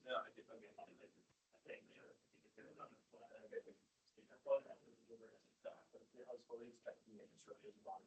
No, I did. Okay. I was fully expecting it. It's really long.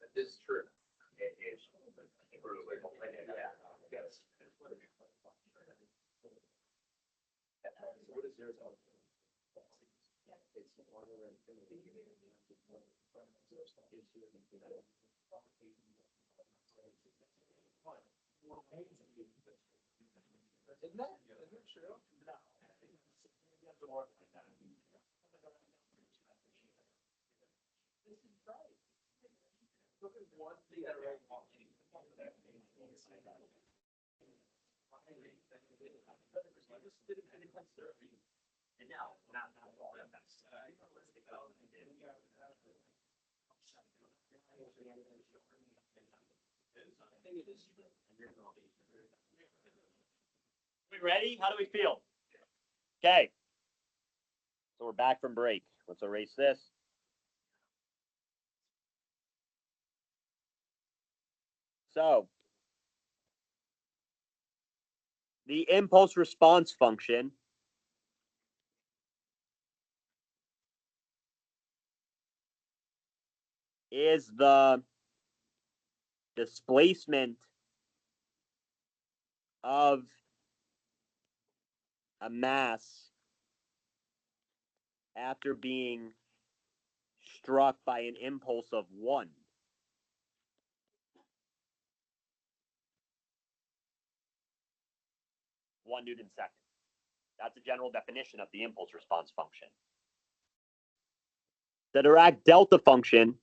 That is true. It is truly, yeah, yes. What is yours? Isn't that true? This is right. Look at one thing that right now. And now, not all that that's. I think it is true. We ready? How do we feel? Okay. So we're back from break. Let's erase this. So the impulse response function is the displacement of a mass after being struck by an impulse of 1. One Newton second. That's a general definition of the impulse response function. The Dirac delta function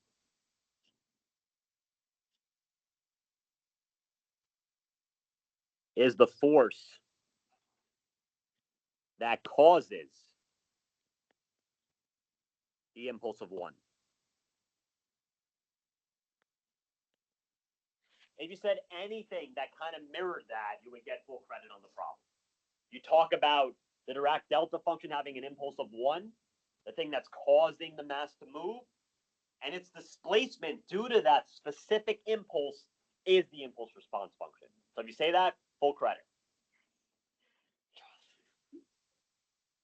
is the force that causes the impulse of 1. If you said anything that kind of mirrored that, you would get full credit on the problem. You talk about the Dirac delta function having an impulse of 1, the thing that's causing the mass to move, and its displacement due to that specific impulse is the impulse response function. So if you say that, full credit.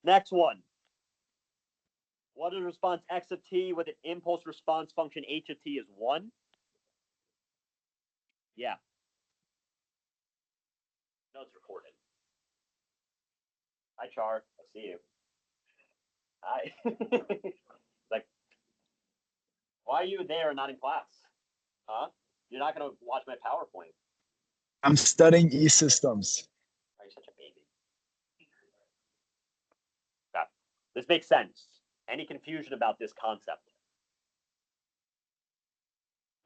Next one. What is response x of t with an impulse response function h of t is 1? Yeah. No, it's recorded. Hi, Char. I see you. Hi. Like, why are you there and not in class? Huh? You're not going to watch my PowerPoint. I'm studying E-Systems. Why are you such a baby? Okay. This makes sense. Any confusion about this concept?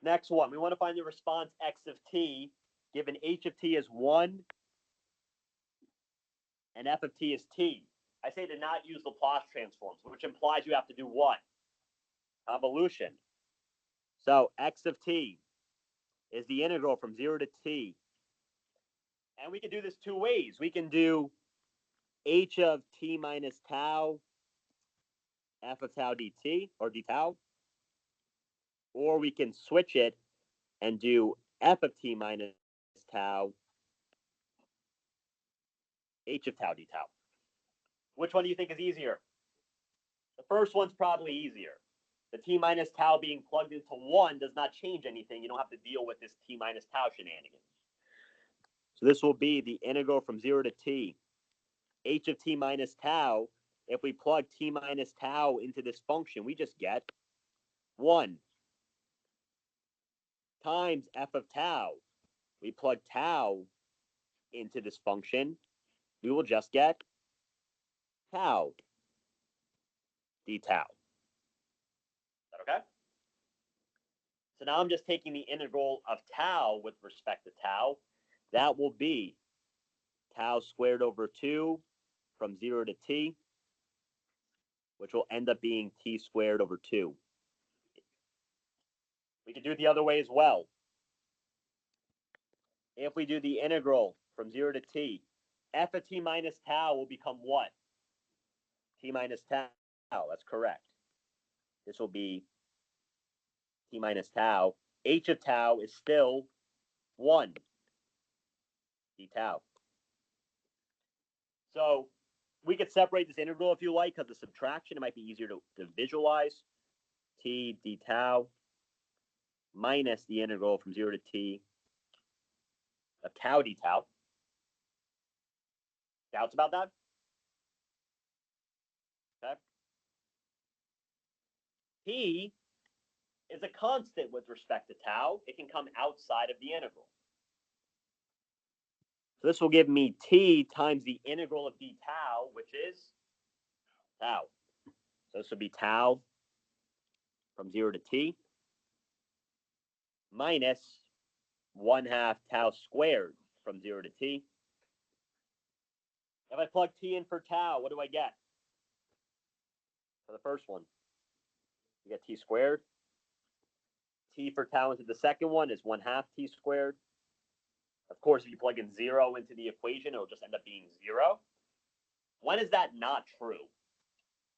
Next one, we want to find the response x of t, given h of t is 1 and f of t is t. I say to not use Laplace transforms, which implies you have to do what? Convolution. So x of t is the integral from 0 to t. And we can do this 2 ways. We can do h of t minus tau, f of tau dt, or d tau. Or we can switch it and do f of t minus tau, h of tau d tau. Which one do you think is easier? The first one's probably easier. The t minus tau being plugged into 1 does not change anything. You don't have to deal with this t minus tau shenanigans. So this will be the integral from 0 to t. H of t minus tau, if we plug t minus tau into this function, we just get 1 times f of tau. We plug tau into this function, we will just get tau d tau. Is that okay? So now I'm just taking the integral of tau with respect to tau. That will be tau squared over 2 from 0 to t, which will end up being t squared over 2. We can do it the other way as well. If we do the integral from 0 to t, f of t minus tau will become what? T minus tau. That's correct. This will be t minus tau. H of tau is still 1 d tau. So we could separate this integral if you like, because of subtraction, it might be easier to visualize. T d tau minus the integral from 0 to t of tau d tau. Doubts about that? Okay. T is a constant with respect to tau. It can come outside of the integral. So this will give me t times the integral of d tau, which is tau. So this will be tau from 0 to t minus 1/2 tau squared from 0 to t. If I plug t in for tau, what do I get? For the first one, you get t squared. T for tau into the second one is 1/2 t squared. Of course, if you plug in 0 into the equation, it'll just end up being 0. When is that not true?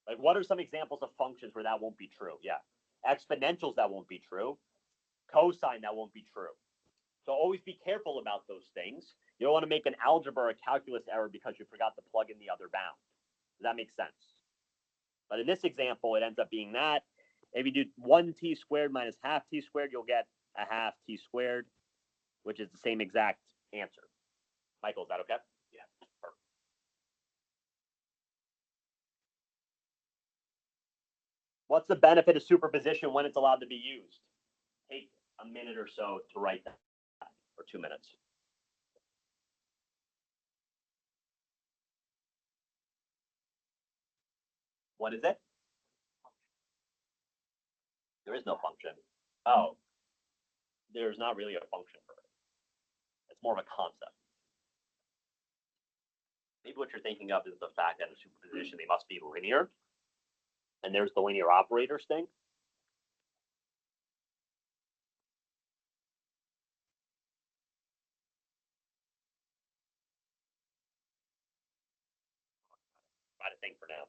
Like, what are some examples of functions where that won't be true? Yeah. Exponentials, that won't be true. Cosine, that won't be true. So always be careful about those things. You don't want to make an algebra or calculus error because you forgot to plug in the other bound. Does that make sense? But in this example, it ends up being that. If you do 1t squared minus half t squared, you'll get a half t squared, which is the same exact answer. Michael, is that okay? Yeah. Perfect. What's the benefit of superposition when it's allowed to be used? Take a minute or so to write that, or 2 minutes. What is it? There is no function. Oh, there's not really a function for it. It's more of a concept. Maybe what you're thinking of is the fact that in superposition, they must be linear. And there's the linear operators thing. Try to think for now.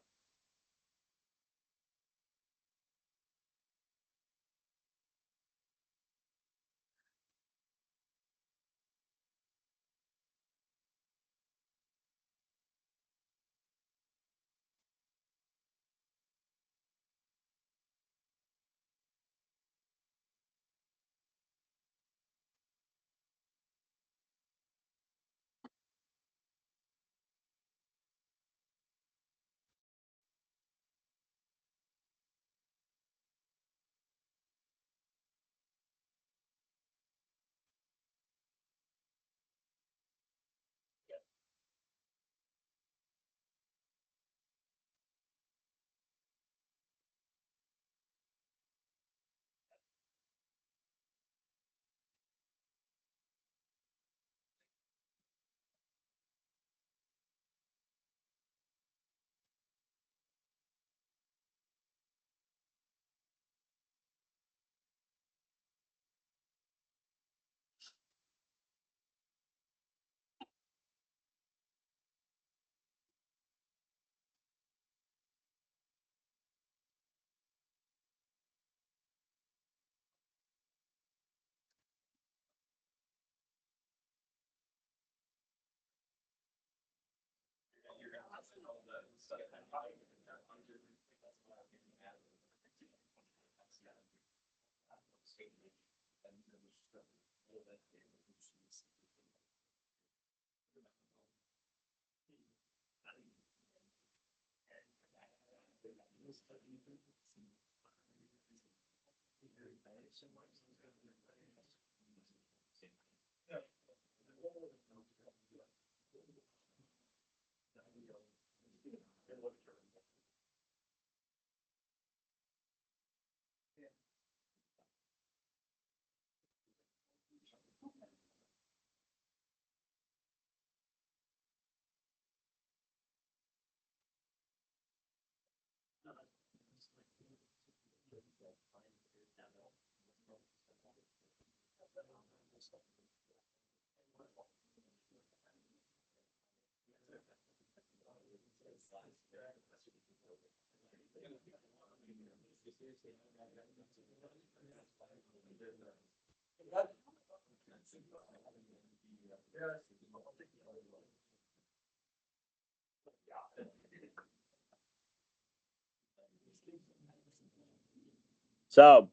So,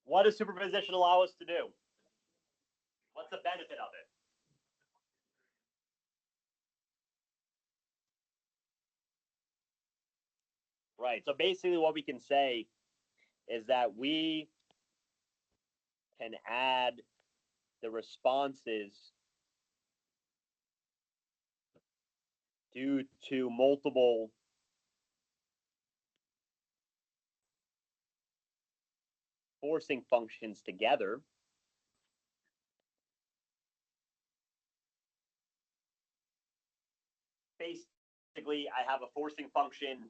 what does superposition allow us to do? What's the benefit of it? Right. So basically what we can say is that we can add the responses due to multiple forcing functions together. Basically, I have a forcing function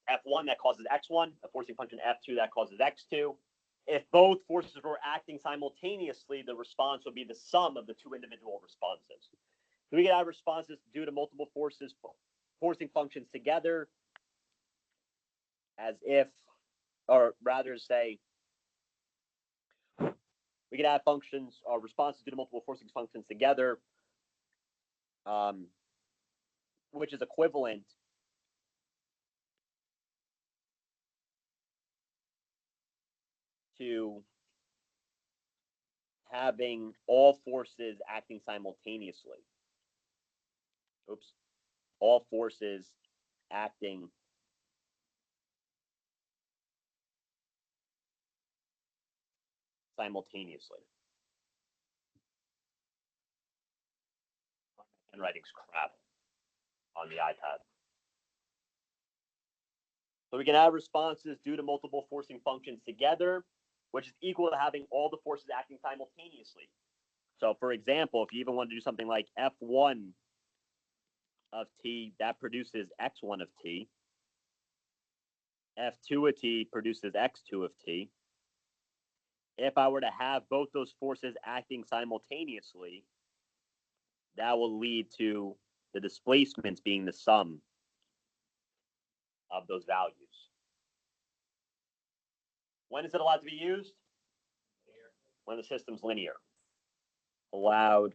f1 that causes x1, a forcing function f2 that causes x2. if both forces were acting simultaneously, the response would be the sum of the two individual responses. So we can have responses due to multiple forces forcing functions together as if, or rather say, we can have functions or responses due to multiple forcing functions together, which is equivalent to having all forces acting simultaneously. Oops. All forces acting simultaneously. Handwriting's crap on the iPad. So we can have responses due to multiple forcing functions together, which is equal to having all the forces acting simultaneously. So for example, if you even want to do something like F1 of t, that produces x1 of t. F2 of t produces x2 of t. If I were to have both those forces acting simultaneously, that will lead to the displacements being the sum of those values. When is it allowed to be used? When the system's linear. Allowed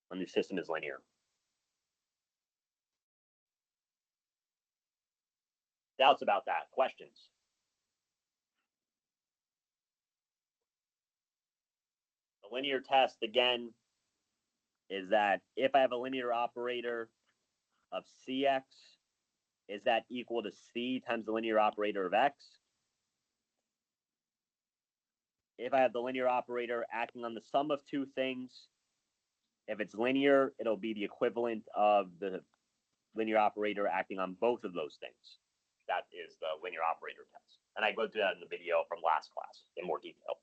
when the system is linear. Doubts about that? Questions? The linear test, again, is that if I have a linear operator of Cx, is that equal to C times the linear operator of X? If I have the linear operator acting on the sum of two things, if it's linear, it'll be the equivalent of the linear operator acting on both of those things. That is the linear operator test. And I go through that in the video from last class in more detail.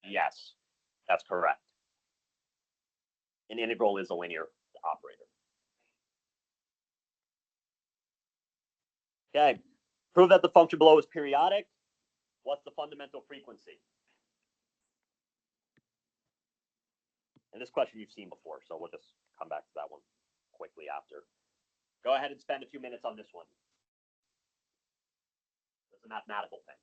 Yes, that's correct. An integral is a linear operator. Okay, prove that the function below is periodic. What's the fundamental frequency? And this question you've seen before, so we'll just come back to that one quickly after. Go ahead and spend a few minutes on this one. It's a mathematical thing.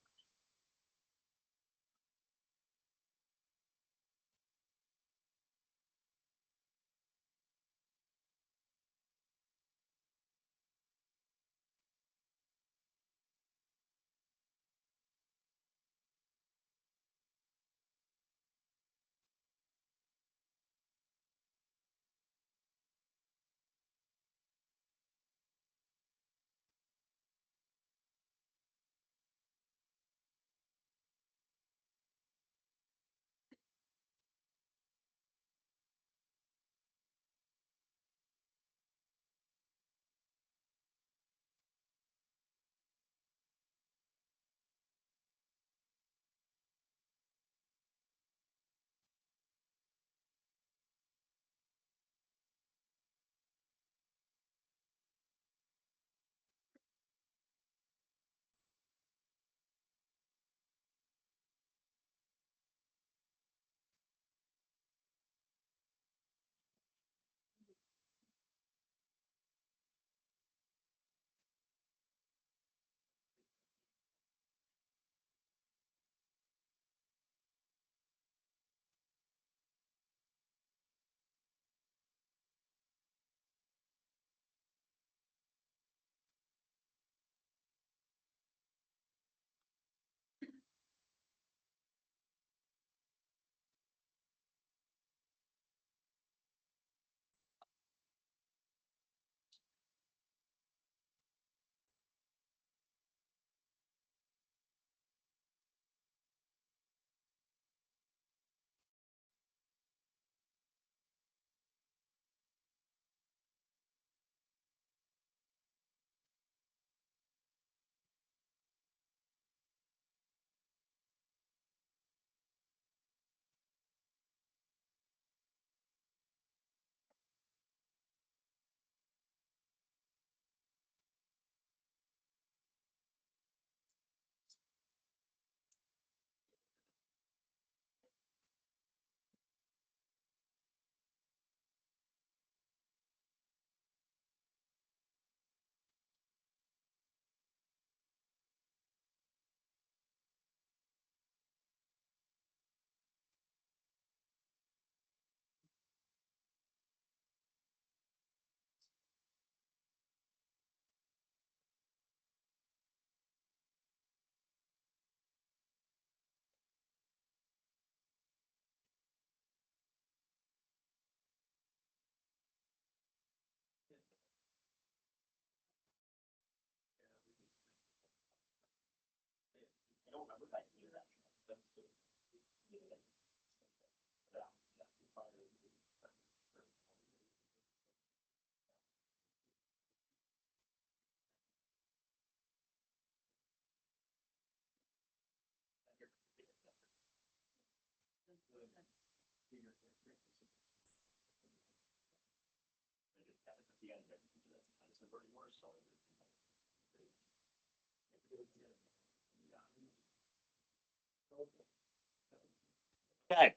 Okay,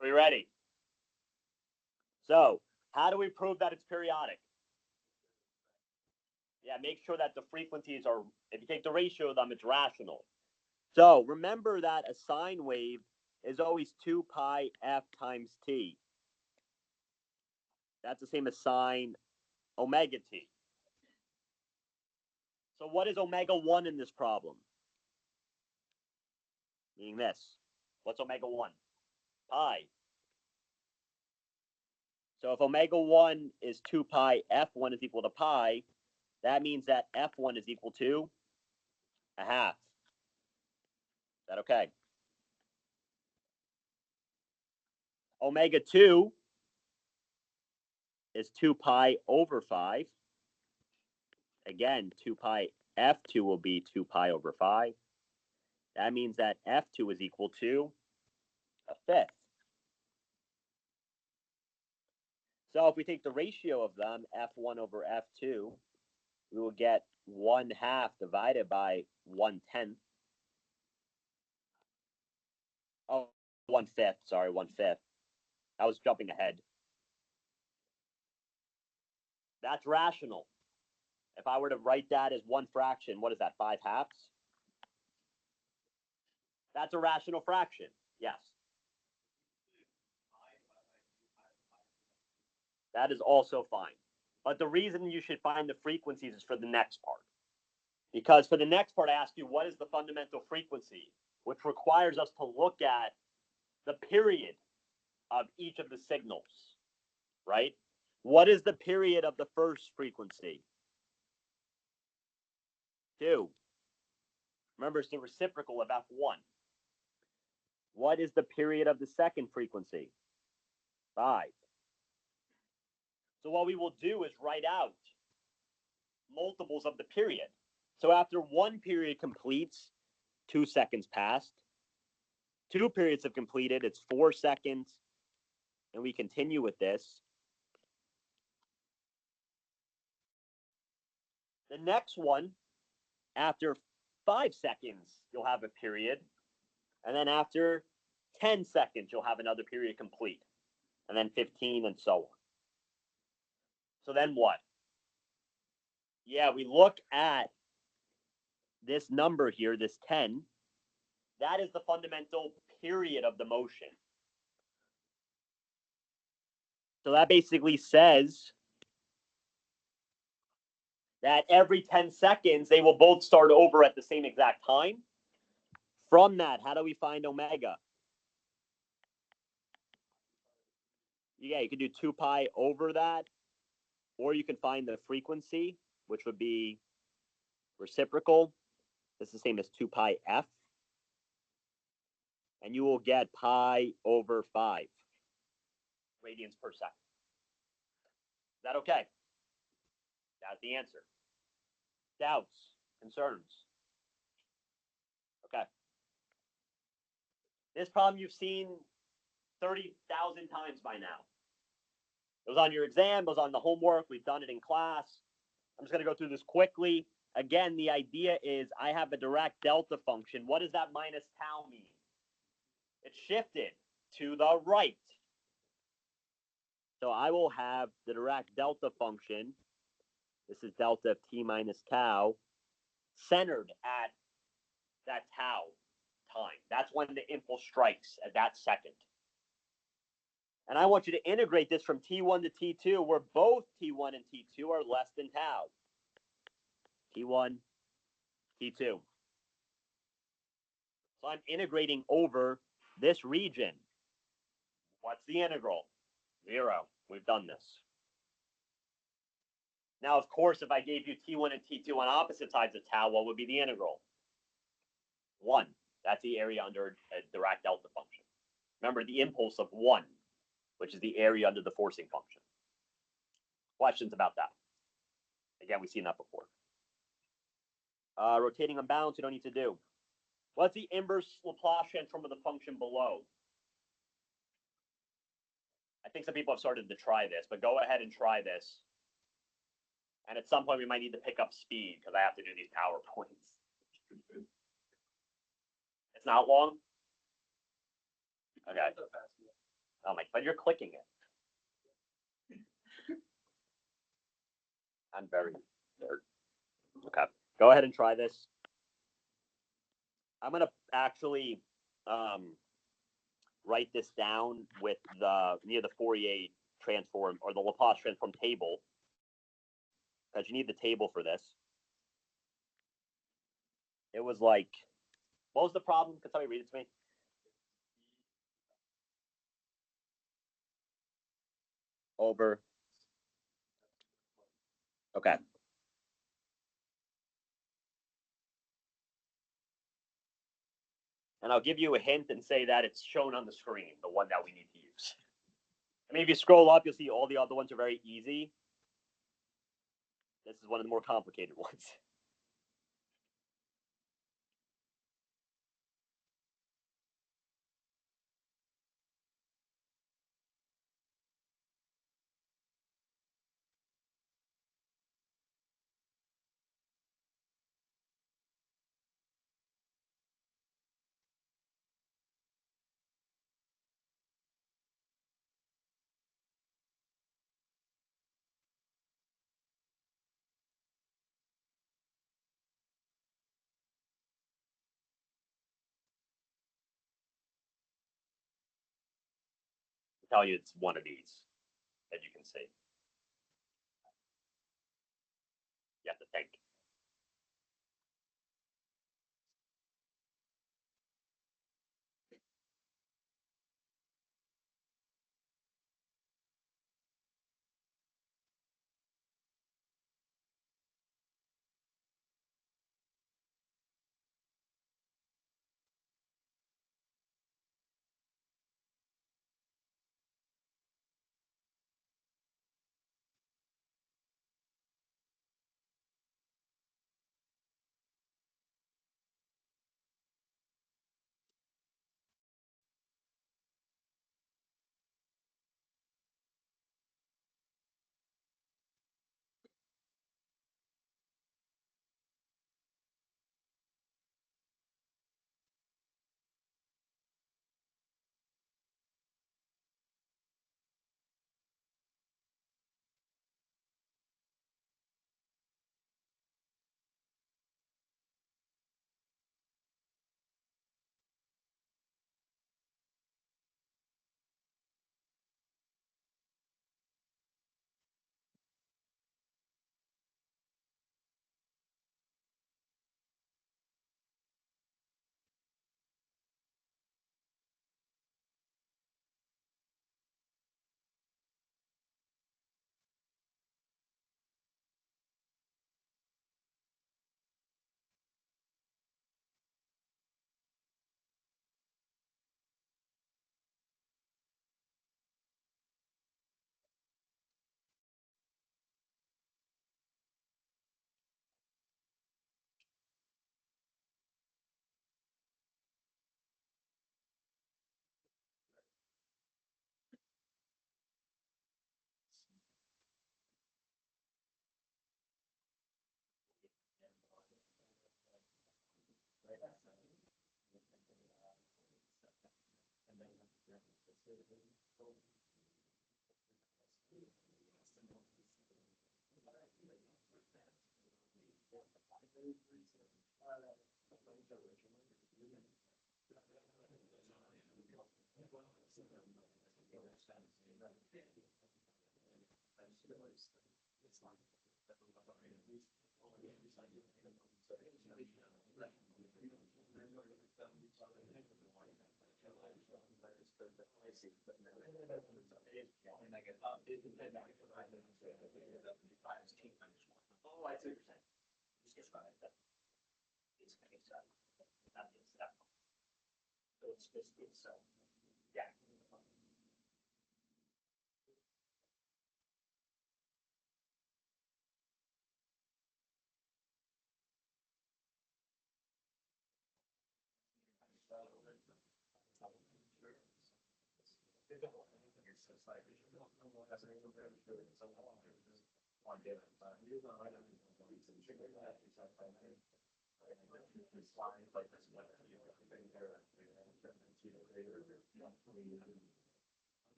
are we ready? So, how do we prove that it's periodic? Yeah, make sure that the frequencies are, if you take the ratio of them, it's rational. So, remember that a sine wave is always 2 pi f times t. That's the same as sine omega t. So, what is omega 1 in this problem? Meaning this. What's omega 1? Pi. So if omega 1 is 2 pi, f1 is equal to pi, that means that f1 is equal to a half. Is that okay? Omega 2 is 2 pi over 5. Again, 2 pi f2 will be 2 pi over 5. That means that f2 is equal to a fifth. So if we take the ratio of them, f1 over f2, we will get 1/2 divided by 1/10. Oh, 1/5. Sorry, 1/5. I was jumping ahead. That's rational. If I were to write that as one fraction, what is that, 5/2? That's a rational fraction. Yes. That is also fine. But the reason you should find the frequencies is for the next part. Because for the next part, I ask you, what is the fundamental frequency? Which requires us to look at the period of each of the signals, right? What is the period of the first frequency? 2. Remember, it's the reciprocal of f1. What is the period of the second frequency? 5. So what we will do is write out multiples of the period. So after one period completes, 2 seconds passed. 2 periods have completed, it's 4 seconds. And we continue with this. The next one, after 5 seconds, you'll have a period. And then after 10 seconds, you'll have another period complete. And then 15 and so on. So then what? Yeah, we look at this number here, this 10. That is the fundamental period of the motion. So that basically says that every 10 seconds, they will both start over at the same exact time. From that, how do we find omega? Yeah, you could do 2 pi over that, or you can find the frequency, which would be reciprocal. This is the same as 2 pi f. And you will get pi over 5 radians per second. Is that okay? That's the answer. Doubts? Concerns? Okay. This problem you've seen 30,000 times by now. It was on your exam, it was on the homework, we've done it in class. I'm just going to go through this quickly. Again, the idea is I have a Dirac delta function. What does that minus tau mean? It's shifted to the right. So I will have the Dirac delta function. This is delta of t minus tau, centered at that tau time. That's when the impulse strikes, at that second. And I want you to integrate this from t1 to t2, where both t1 and t2 are less than tau. t1, t2. So I'm integrating over this region. What's the integral? 0. We've done this. Now, of course, if I gave you t1 and t2 on opposite sides of tau, what would be the integral? 1. That's the area under a Dirac delta function. Remember the impulse of 1, which is the area under the forcing function. Questions about that? Again, we've seen that before. Rotating unbalanced, you don't need to do. What's the inverse Laplace transform of the function below? I think some people have started to try this, but go ahead and try this. And at some point, we might need to pick up speed because I have to do these PowerPoints. It's not long? Okay. Oh my, but you're clicking it. I'm very nerd. Okay. Go ahead and try this. I'm going to actually write this down with near the Fourier transform or the Laplace transform table, because you need the table for this. It was like, what was the problem? Could somebody read it to me? Over. Okay. And I'll give you a hint and say that it's shown on the screen, the one that we need to use. I mean, if you scroll up, you'll see all the other ones are very easy. This is one of the more complicated ones. I'll tell you it's one of these, as you can see. You have to think. Oh, I see what you're saying. Just describe that. It's not the step. So, yeah.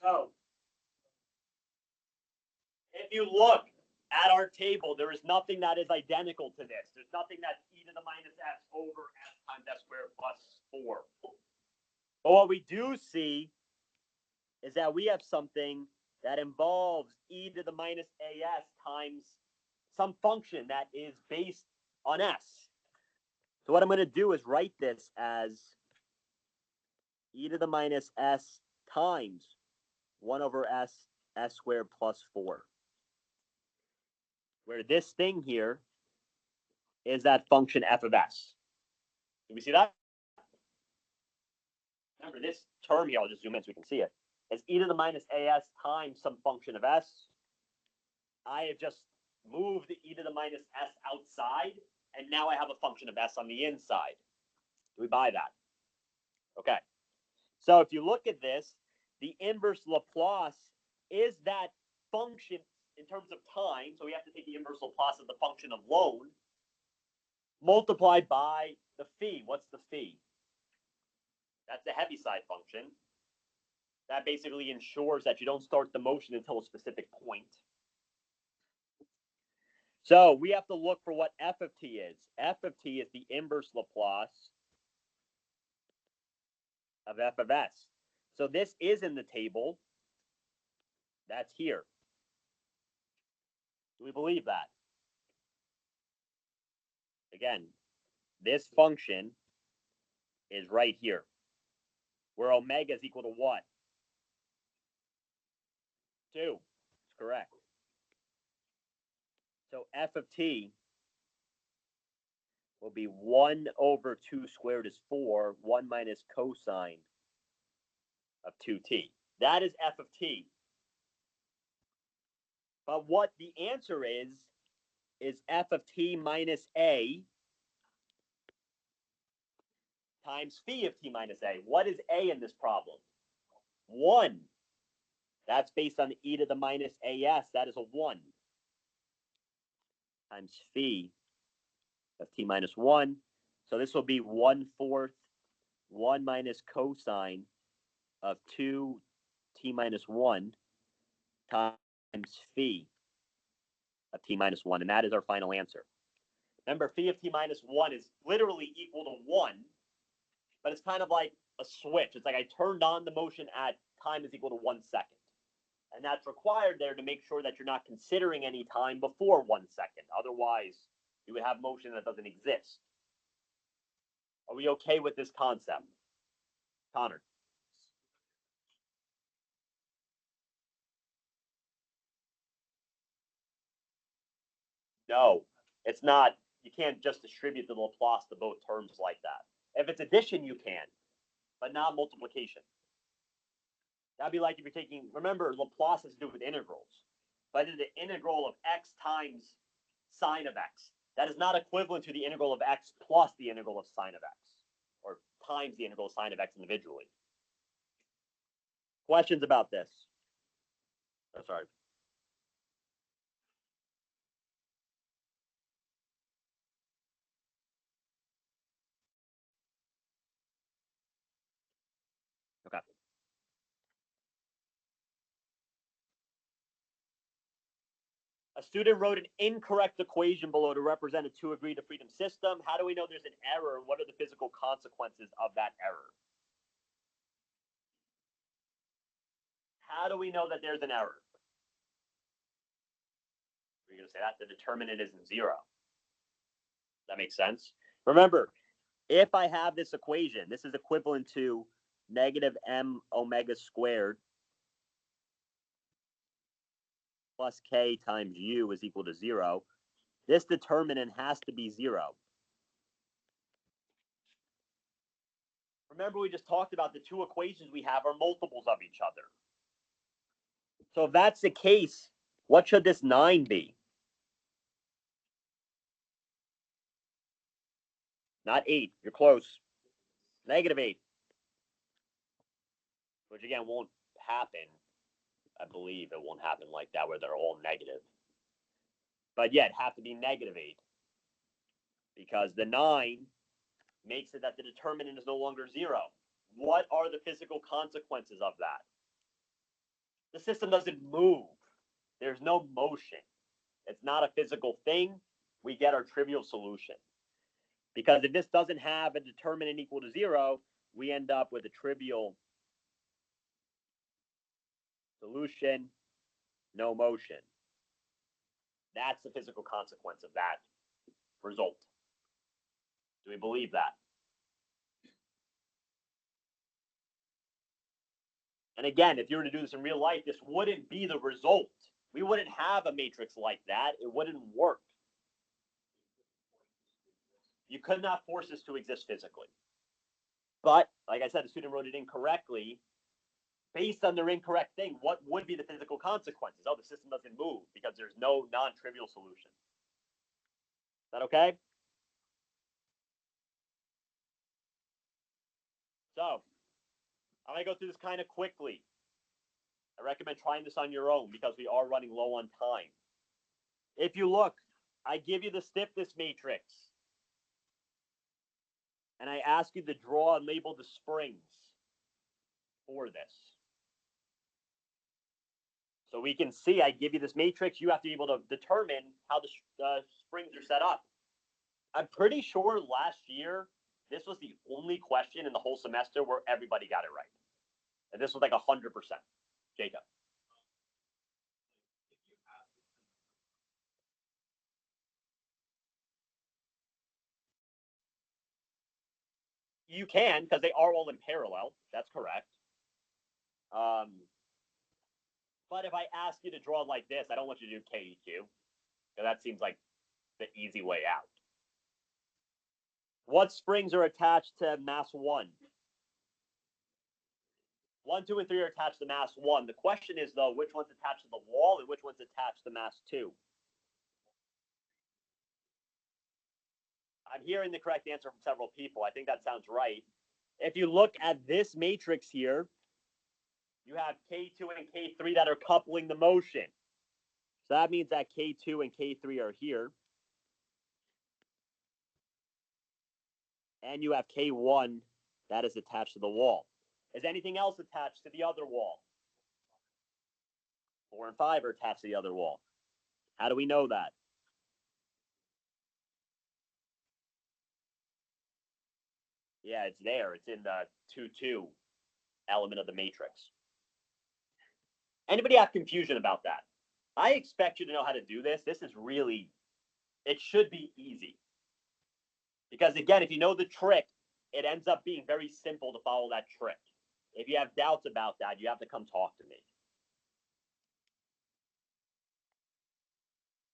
So, if you look at our table, there is nothing that is identical to this. There's nothing that's e to the minus s over s times s squared plus 4. But what we do see is that we have something that involves e to the minus as times some function that is based on s. So what I'm going to do is write this as e to the minus s times 1 over s squared plus 4. Where this thing here is that function f of s. Do we see that? Remember, this term here, I'll just zoom in so we can see it, is e to the minus as times some function of s. I have just moved the e to the minus s outside, and now I have a function of s on the inside. Do we buy that? Okay. So if you look at this, the inverse Laplace is that function in terms of time. So we have to take the inverse Laplace of the function of loan multiplied by the phi. What's the phi? That's the Heaviside function. That basically ensures that you don't start the motion until a specific point. So we have to look for what f of t is. F of t is the inverse Laplace of f of s. So this is in the table. That's here. Do we believe that? Again, this function is right here, where omega is equal to what? 2. That's correct. So f of t will be 1 over 2 squared is 4, 1 minus cosine of 2t. That is f of t. But what the answer is f of t minus a times phi of t minus a. What is a in this problem? 1. That's based on e to the minus as. That is a 1 times phi of t minus 1. So this will be 1/4, 1 minus cosine of 2t minus 1 times phi of t minus 1. And that is our final answer. Remember, phi of t minus 1 is literally equal to 1, but it's kind of like a switch. It's like I turned on the motion at time is equal to 1 second. And that's required there to make sure that you're not considering any time before 1 second. Otherwise, you would have motion that doesn't exist. Are we okay with this concept? Connor? No, it's not. You can't just distribute the Laplace to both terms like that. If it's addition, you can, but not multiplication. That'd be like if you're taking, remember, Laplace has to do with integrals. But it's the integral of x times sine of x. That is not equivalent to the integral of x plus the integral of sine of x, or times the integral of sine of x individually. Questions about this? Oh, sorry. Okay. A student wrote an incorrect equation below to represent a two degree of freedom system. How do we know there's an error, and what are the physical consequences of that error? How do we know that there's an error? We're going to say that the determinant isn't zero. That makes sense? Remember, if I have this equation, this is equivalent to negative m omega squared plus k times u is equal to 0. This determinant has to be 0. Remember, we just talked about the two equations we have are multiples of each other. So if that's the case, what should this 9 be? Not 8. You're close. Negative 8. Which, again, won't happen. I believe it won't happen like that where they're all negative. But yeah, it'd have to be negative 8. Because the 9 makes it that the determinant is no longer 0. What are the physical consequences of that? The system doesn't move. There's no motion. It's not a physical thing. We get our trivial solution. Because if this doesn't have a determinant equal to 0, we end up with a trivial solution, no motion. That's the physical consequence of that result. Do we believe that? And again, if you were to do this in real life, this wouldn't be the result. We wouldn't have a matrix like that. It wouldn't work. You could not force this to exist physically. But, like I said, the student wrote it incorrectly. Based on their incorrect thing, what would be the physical consequences? Oh, the system doesn't move because there's no non-trivial solution. Is that okay? So, I'm going to go through this kind of quickly. I recommend trying this on your own because we are running low on time. If you look, I give you the stiffness matrix. And I ask you to draw and label the springs for this. So we can see, I give you this matrix. You have to be able to determine how the springs are set up. I'm pretty sure last year, this was the only question in the whole semester where everybody got it right. And this was like 100%. Jacob. You can, because they are all in parallel. That's correct. But if I ask you to draw like this, I don't want you to do KEQ, because that seems like the easy way out. What springs are attached to mass 1? 1, 2, and 3 are attached to mass 1. The question is, though, which one's attached to the wall and which one's attached to mass 2? I'm hearing the correct answer from several people. I think that sounds right. If you look at this matrix here, you have K2 and K3 that are coupling the motion. So that means that K2 and K3 are here. And you have K1 that is attached to the wall. Is anything else attached to the other wall? 4 and 5 are attached to the other wall. How do we know that? Yeah, it's there. It's in the 2-2 element of the matrix. Anybody have confusion about that? I expect you to know how to do this. This is really, it should be easy. Because again, if you know the trick, it ends up being very simple to follow that trick. If you have doubts about that, you have to come talk to me.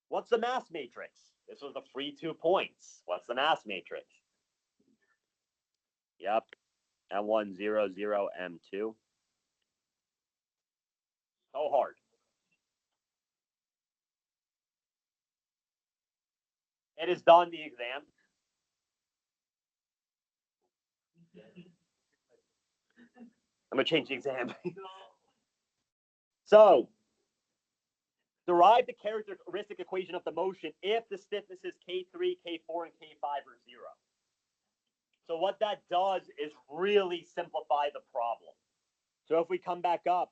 What's the mass matrix? This was the free 2 points. What's the mass matrix? Yep. M1, 0, 0, M2. So hard. It is done, the exam. I'm going to change the exam. So, derive the characteristic equation of the motion if the stiffness is K3, K4, and K5 are 0. So what that does is really simplify the problem. So if we come back up,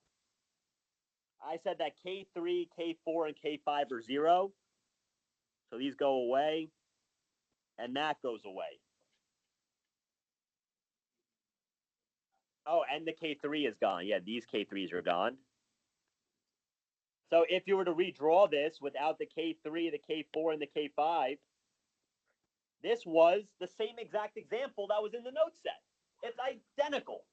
I said that K3, K4, and K5 are 0. So these go away. And that goes away. Oh, and the K3 is gone. Yeah, these K3s are gone. So if you were to redraw this without the K3, the K4, and the K5, this was the same exact example that was in the note set. It's identical.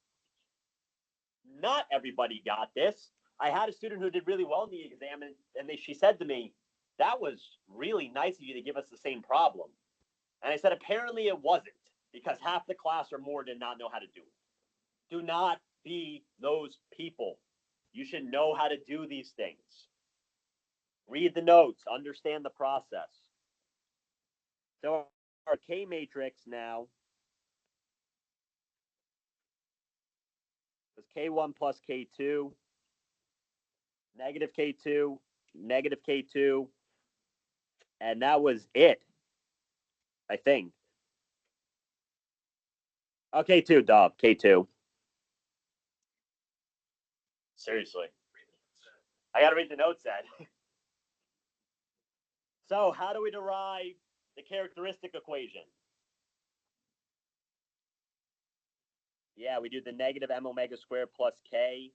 Not everybody got this. I had a student who did really well in the exam, and she said to me, that was really nice of you to give us the same problem. And I said, apparently it wasn't, because half the class or more did not know how to do it. Do not be those people. You should know how to do these things. Read the notes, understand the process. So our K matrix now was K1 plus K2, negative K2, negative K2, and that was it, I think. Oh, K2, duh, K2. Seriously. I got to read the note set. So how do we derive the characteristic equation? Yeah, we do the negative m omega squared plus k.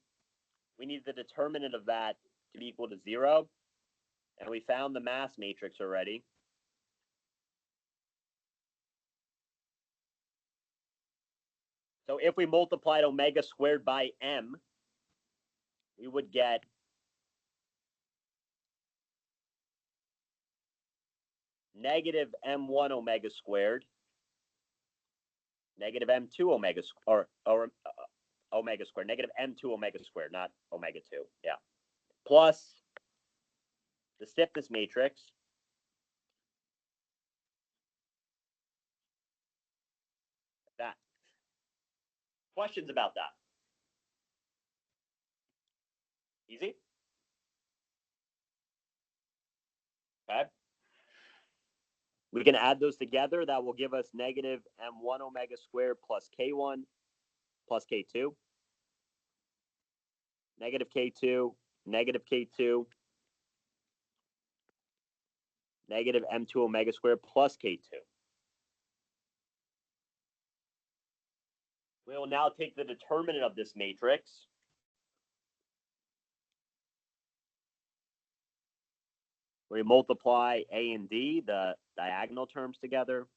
We need the determinant of that to be equal to 0. And we found the mass matrix already. So if we multiplied omega squared by m, we would get negative m1 omega squared, negative m2 omega, or omega squared, negative m2 omega squared, not omega 2, yeah, plus the stiffness matrix, that. Questions about that? Easy? Okay. We can add those together. That will give us negative m1 omega squared plus k1 plus k2. Negative k2, negative k2, negative m2 omega squared plus k2. We will now take the determinant of this matrix. We multiply A and D, the diagonal terms, together.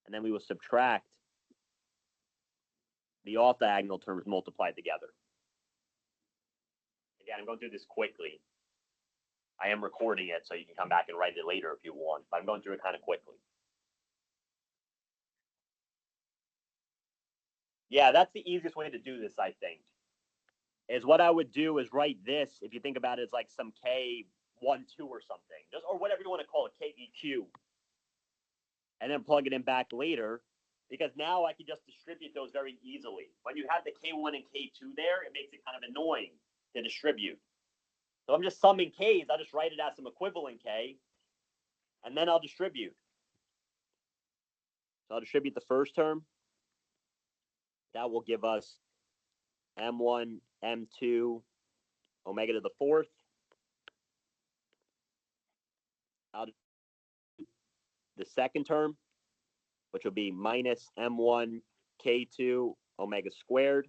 And then we will subtract the off-diagonal terms multiplied together. Again, I'm going through this quickly. I am recording it, so you can come back and write it later if you want, but I'm going through it kind of quickly. Yeah, that's the easiest way to do this, I think. Is what I would do is write this, if you think about it, as like some K12 or something, just, or whatever you want to call it, KEQ. And then plug it in back later, because now I can just distribute those very easily. When you have the K1 and K2 there, it makes it kind of annoying to distribute. So I'm just summing K's. I'll just write it as some equivalent K, and then I'll distribute. So I'll distribute the first term. That will give us M1, M2, omega to the fourth. I'll do the second term, which will be minus M1, K2, omega squared.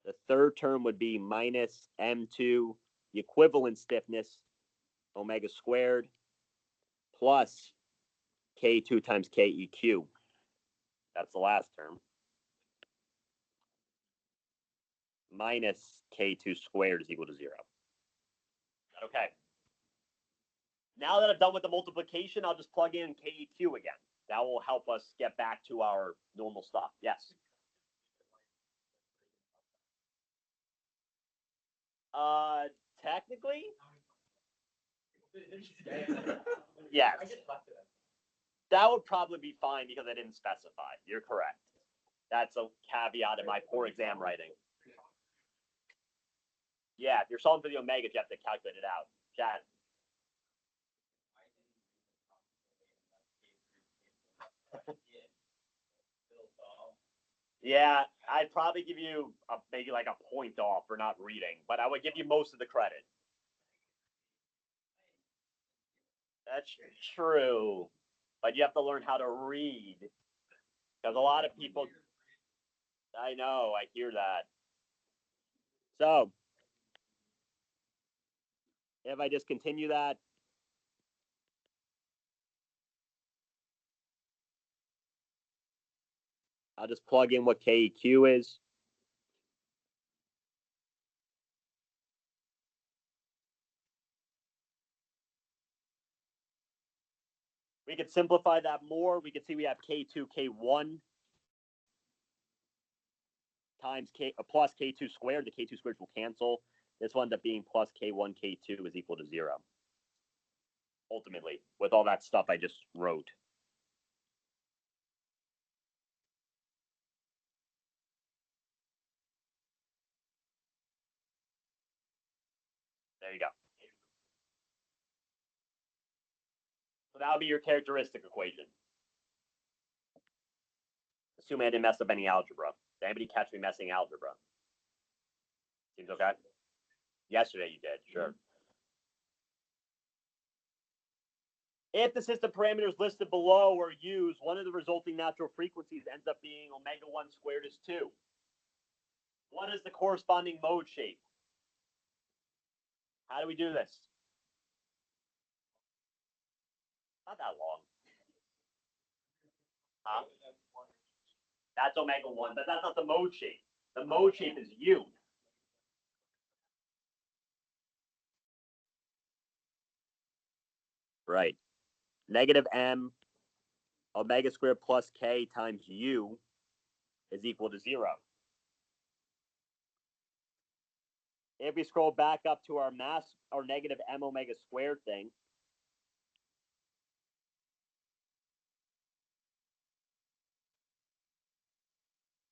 The third term would be minus M2, the equivalent stiffness, omega squared, plus K2 times KEQ. That's the last term. Minus K2 squared is equal to 0. Okay. Now that I've done with the multiplication, I'll just plug in KEQ again. That will help us get back to our normal stuff. Yes. Technically, yes. That would probably be fine because I didn't specify. You're correct. That's a caveat in my poor exam writing. Yeah, if you're solving for the omegas, you have to calculate it out. Chad. Yeah, I'd probably give you maybe like a point off for not reading, but I would give you most of the credit. That's true, but you have to learn how to read because a lot of people. I know, I hear that. So, if I just continue that, I'll just plug in what KEQ is. We could simplify that more. We could see we have K2, K1 times K plus K2 squared. The K2 squared will cancel. This will end up being plus K1, K2 is equal to 0. Ultimately, with all that stuff I just wrote. There you go. So that would be your characteristic equation. Assuming I didn't mess up any algebra. Did anybody catch me messing algebra? Seems okay? Yesterday you did, sure. If the system parameters listed below are used, one of the resulting natural frequencies ends up being omega 1 squared is 2. What is the corresponding mode shape? How do we do this? Not that long. Huh? That's omega 1, but that's not the mode shape. The mode shape is U. Right. Negative M omega squared plus K times U is equal to 0. If we scroll back up to our mass, our negative M omega squared thing,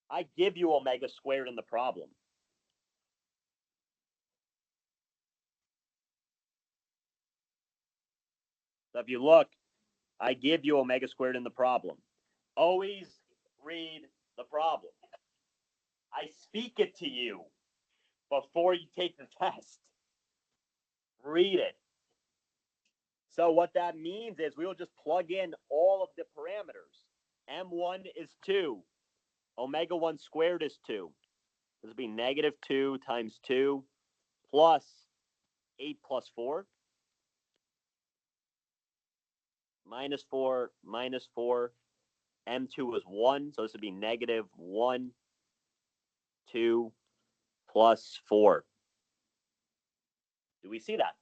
I give you omega squared in the problem. So if you look, I give you omega squared in the problem. Always read the problem. I speak it to you before you take the test. Read it. So what that means is we will just plug in all of the parameters. M1 is 2. Omega 1 squared is 2. This will be negative 2 times 2 plus 8 plus 4. Minus 4, minus 4. M2 is 1, so this would be negative 1, 2, plus 4. Do we see that?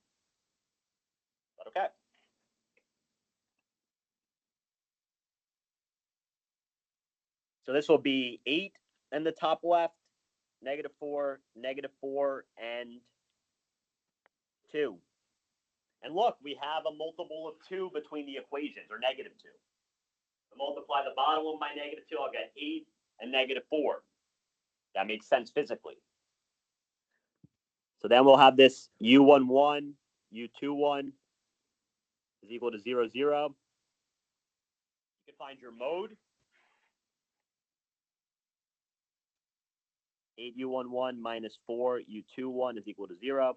But okay. So this will be 8 in the top left, negative 4, and 2. And look, we have a multiple of 2 between the equations, or negative 2. So multiply the bottom one by negative 2, I'll get 8 and negative 4. That makes sense physically. So then we'll have this U11, U21 is equal to 0, 0. You can find your mode. 8U11 minus 4U21 is equal to 0.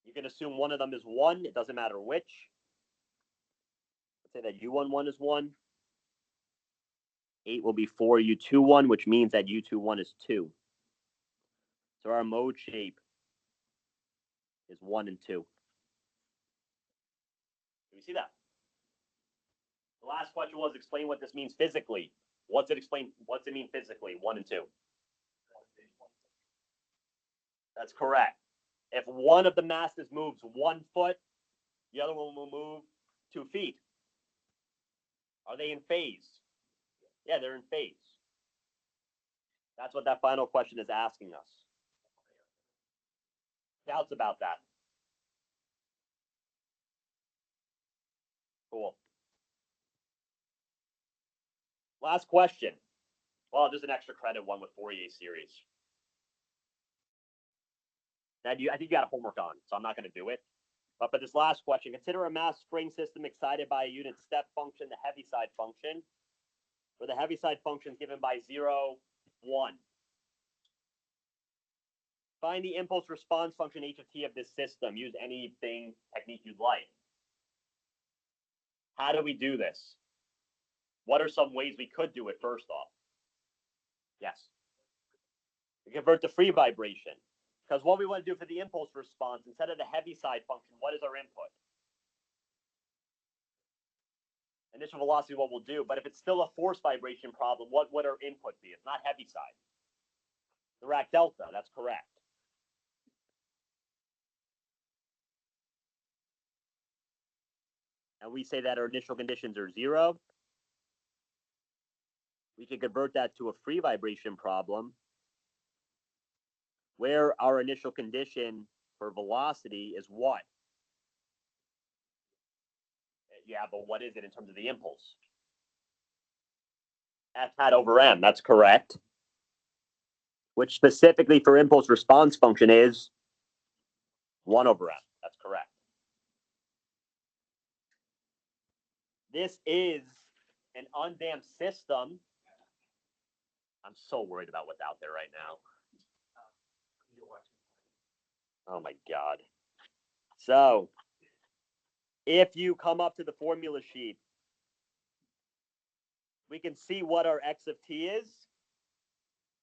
You can assume one of them is 1. It doesn't matter which. Let's say that U11 is 1. 8 will be 4U21, which means that U21 is 2. So our mode shape is 1 and 2. Do we see that? The last question was explain what this means physically. What's it mean physically? 1 and 2. That's correct. If one of the masses moves 1 foot, the other one will move 2 feet. Are they in phase? Yeah, they're in phase. That's what that final question is asking us. Doubts about that? Cool. Last question. Well, just an extra credit one with Fourier series. Now, I think you got a homework on, so I'm not going to do it. But for this last question, consider a mass spring system excited by a unit step function, the Heaviside function, for the Heaviside functions given by 0, 1. Find the impulse response function h of t of this system. Use anything technique you'd like. How do we do this? What are some ways we could do it first off? Yes. We convert to free vibration. Because what we want to do for the impulse response, instead of the Heaviside function, what is our input? Initial velocity is what we'll do, but if it's still a force vibration problem, what would our input be? It's not Heaviside. Dirac delta, that's correct. And we say that our initial conditions are 0. We can convert that to a free vibration problem where our initial condition for velocity is what? Yeah, but what is it in terms of the impulse? F hat over m, that's correct. Which specifically for impulse response function is 1 over m, that's correct. This is an undamped system. I'm so worried about what's out there right now. Oh my God. So, if you come up to the formula sheet, we can see what our x of t is.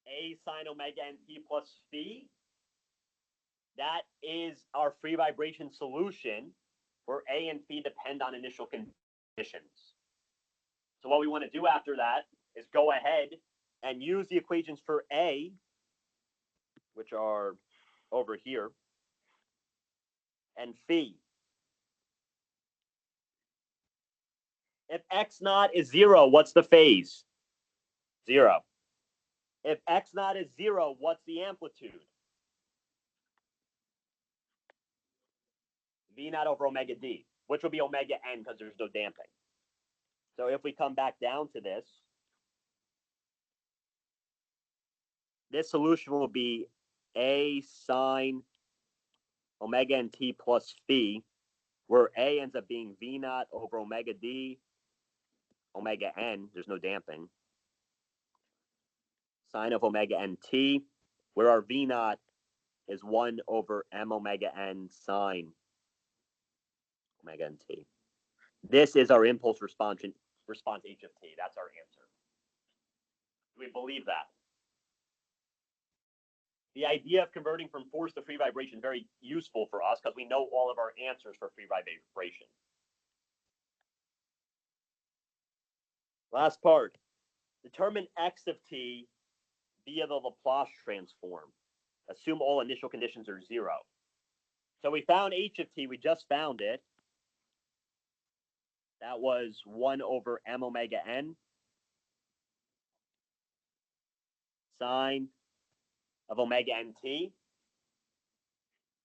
A sine omega n t plus phi. That is our free vibration solution where A and phi depend on initial conditions. So what we want to do after that is go ahead and use the equations for A, which are over here, and phi. If x naught is 0, what's the phase? 0. If x naught is 0, what's the amplitude? V naught over omega d, which will be omega n because there's no damping. So if we come back down to this solution will be A sine omega n t plus phi, where A ends up being V naught over omega d, omega n, there's no damping, sine of omega n t, where our V naught is 1 over m omega n sine omega n t. This is our impulse response h of t. That's our answer. Do we believe that? The idea of converting from force to free vibration is very useful for us because we know all of our answers for free vibration. Last part. Determine x of t via the Laplace transform. Assume all initial conditions are 0. So we found h of t. We just found it. That was 1 over m omega n sine of omega nt.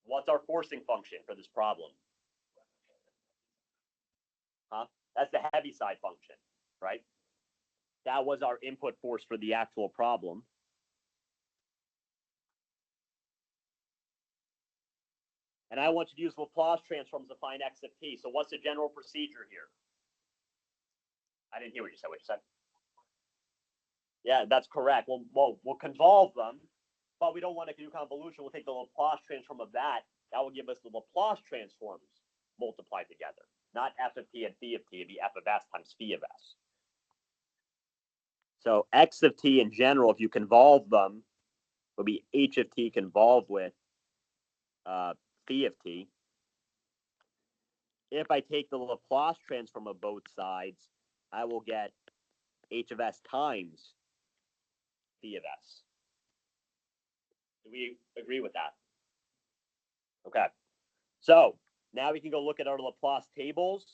What's our forcing function for this problem? That's the Heaviside function, right? That was our input force for the actual problem. And I want you to use Laplace transforms to find x of t. So what's the general procedure here? I didn't hear what you said. What you said? Yeah, that's correct. We'll convolve them, but we don't want to do convolution. We'll take the Laplace transform of that. That will give us the Laplace transforms multiplied together. Not f of t and phi of t. It'd be f of s times phi of s. So x of t in general, if you convolve them, will be h of t convolved with phi of t. If I take the Laplace transform of both sides, I will get h of s times phi of s. Do we agree with that? Okay. So now we can go look at our Laplace tables.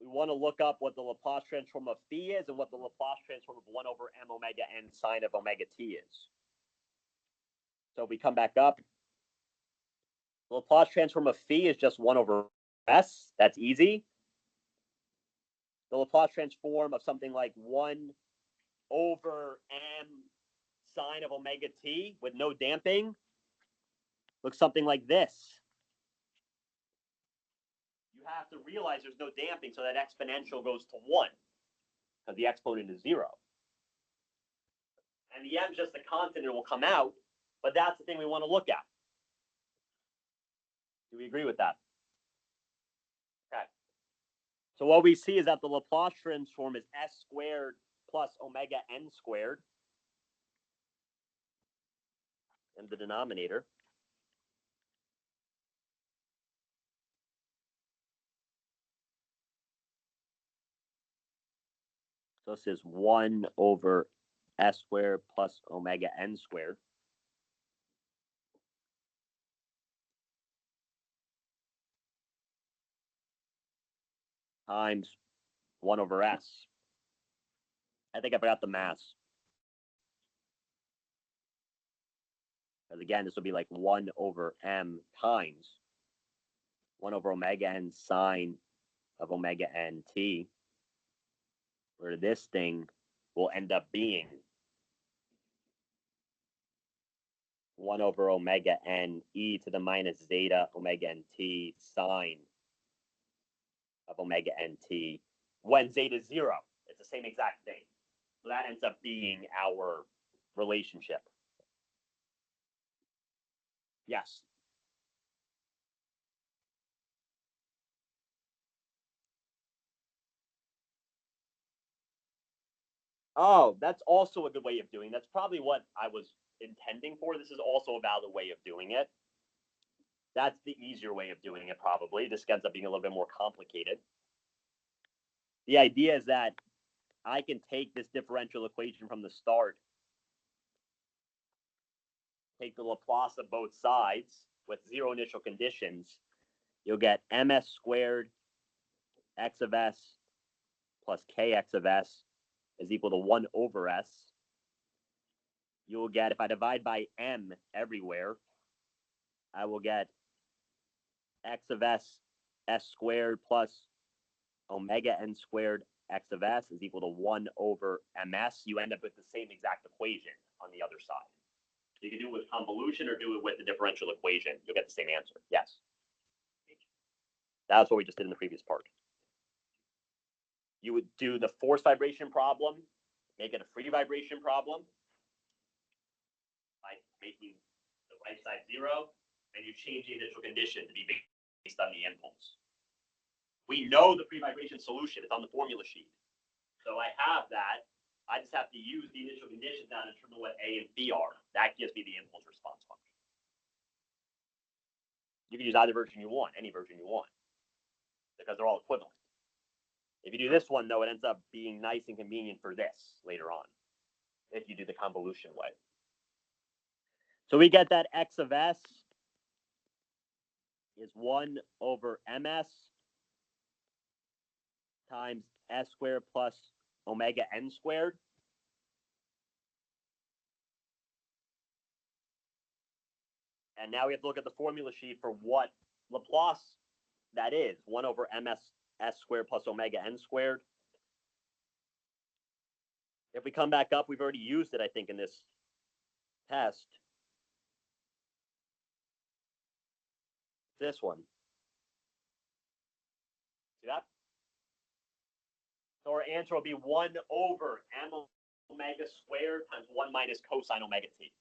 We want to look up what the Laplace transform of phi is and what the Laplace transform of 1 over m omega n sine of omega t is. So if we come back up, the Laplace transform of phi is just 1 over s. That's easy. The Laplace transform of something like 1 over m sine of omega t with no damping looks something like this. You have to realize there's no damping, so that exponential goes to 1. because the exponent is 0. And the m is just a constant, and it will come out, but that's the thing we want to look at. Do we agree with that? Okay. So what we see is that the Laplace transform is s squared plus omega n squared in the denominator. So this is 1 over s squared plus omega n squared. Times 1 over s. I think I forgot the mass. Because again, this would be like 1 over m times 1 over omega n sine of omega n t, where this thing will end up being 1 over omega n e to the minus zeta omega n t sine of omega n t when zeta is 0. It's the same exact thing. So that ends up being our relationship. Yes. Oh, that's also a good way of doing it. That's probably what I was intending for. This is also a valid way of doing it. That's the easier way of doing it, probably. This ends up being a little bit more complicated. The idea is that I can take this differential equation from the start, take the Laplace of both sides with 0 initial conditions. You'll get ms squared x of s plus kx of s is equal to 1 over s. You will get, if I divide by m everywhere, I will get x of s squared plus omega n squared x of s is equal to 1 over ms. You end up with the same exact equation on the other side. You can do it with convolution or do it with the differential equation. You'll get the same answer. Yes. That's what we just did in the previous part. You would do the force vibration problem, make it a free vibration problem by making the right side 0, and you change the initial condition to be based on the impulse. We know the free vibration solution. It's on the formula sheet. So I have that. I just have to use the initial conditions now to determine what A and B are. That gives me the impulse response function. You can use either version you want, any version you want, because they're all equivalent. If you do this one, though, it ends up being nice and convenient for this later on, if you do the convolution way. So we get that x of s is 1 over ms times s squared plus omega n squared. And now we have to look at the formula sheet for what Laplace that is, 1 over ms s squared plus omega n squared. If we come back up, we've already used it, I think, in this test. This one. See that? So our answer will be 1 over m omega squared times 1 minus cosine omega t.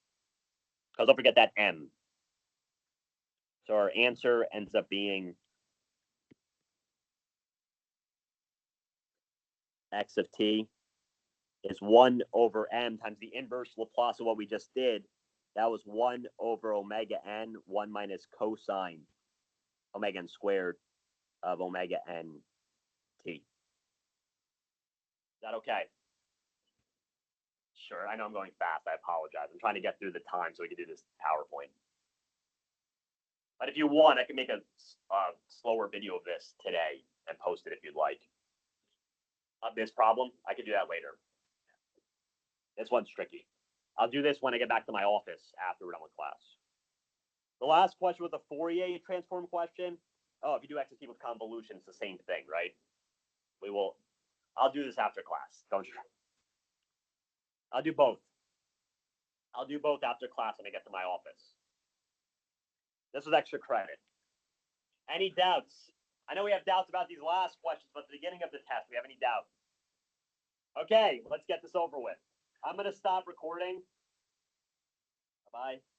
Because don't forget that m. So our answer ends up being x of t is 1 over m times the inverse Laplace of what we just did. That was 1 over omega n, 1 minus cosine omega n squared of omega n t. Is that okay? Sure, I know I'm going fast. I apologize. I'm trying to get through the time so we can do this PowerPoint. But if you want, I can make a slower video of this today and post it if you'd like. Of this problem, I could do that later. This one's tricky. I'll do this when I get back to my office after we're done with class. The last question was the Fourier transform question. Oh, if you do x of t with convolution, it's the same thing, right? I'll do this after class. Don't you? I'll do both. I'll do both after class when I get to my office. This was extra credit. Any doubts? I know we have doubts about these last questions, but at the beginning of the test, we have any doubts? Okay, let's get this over with. I'm gonna stop recording. Bye-bye.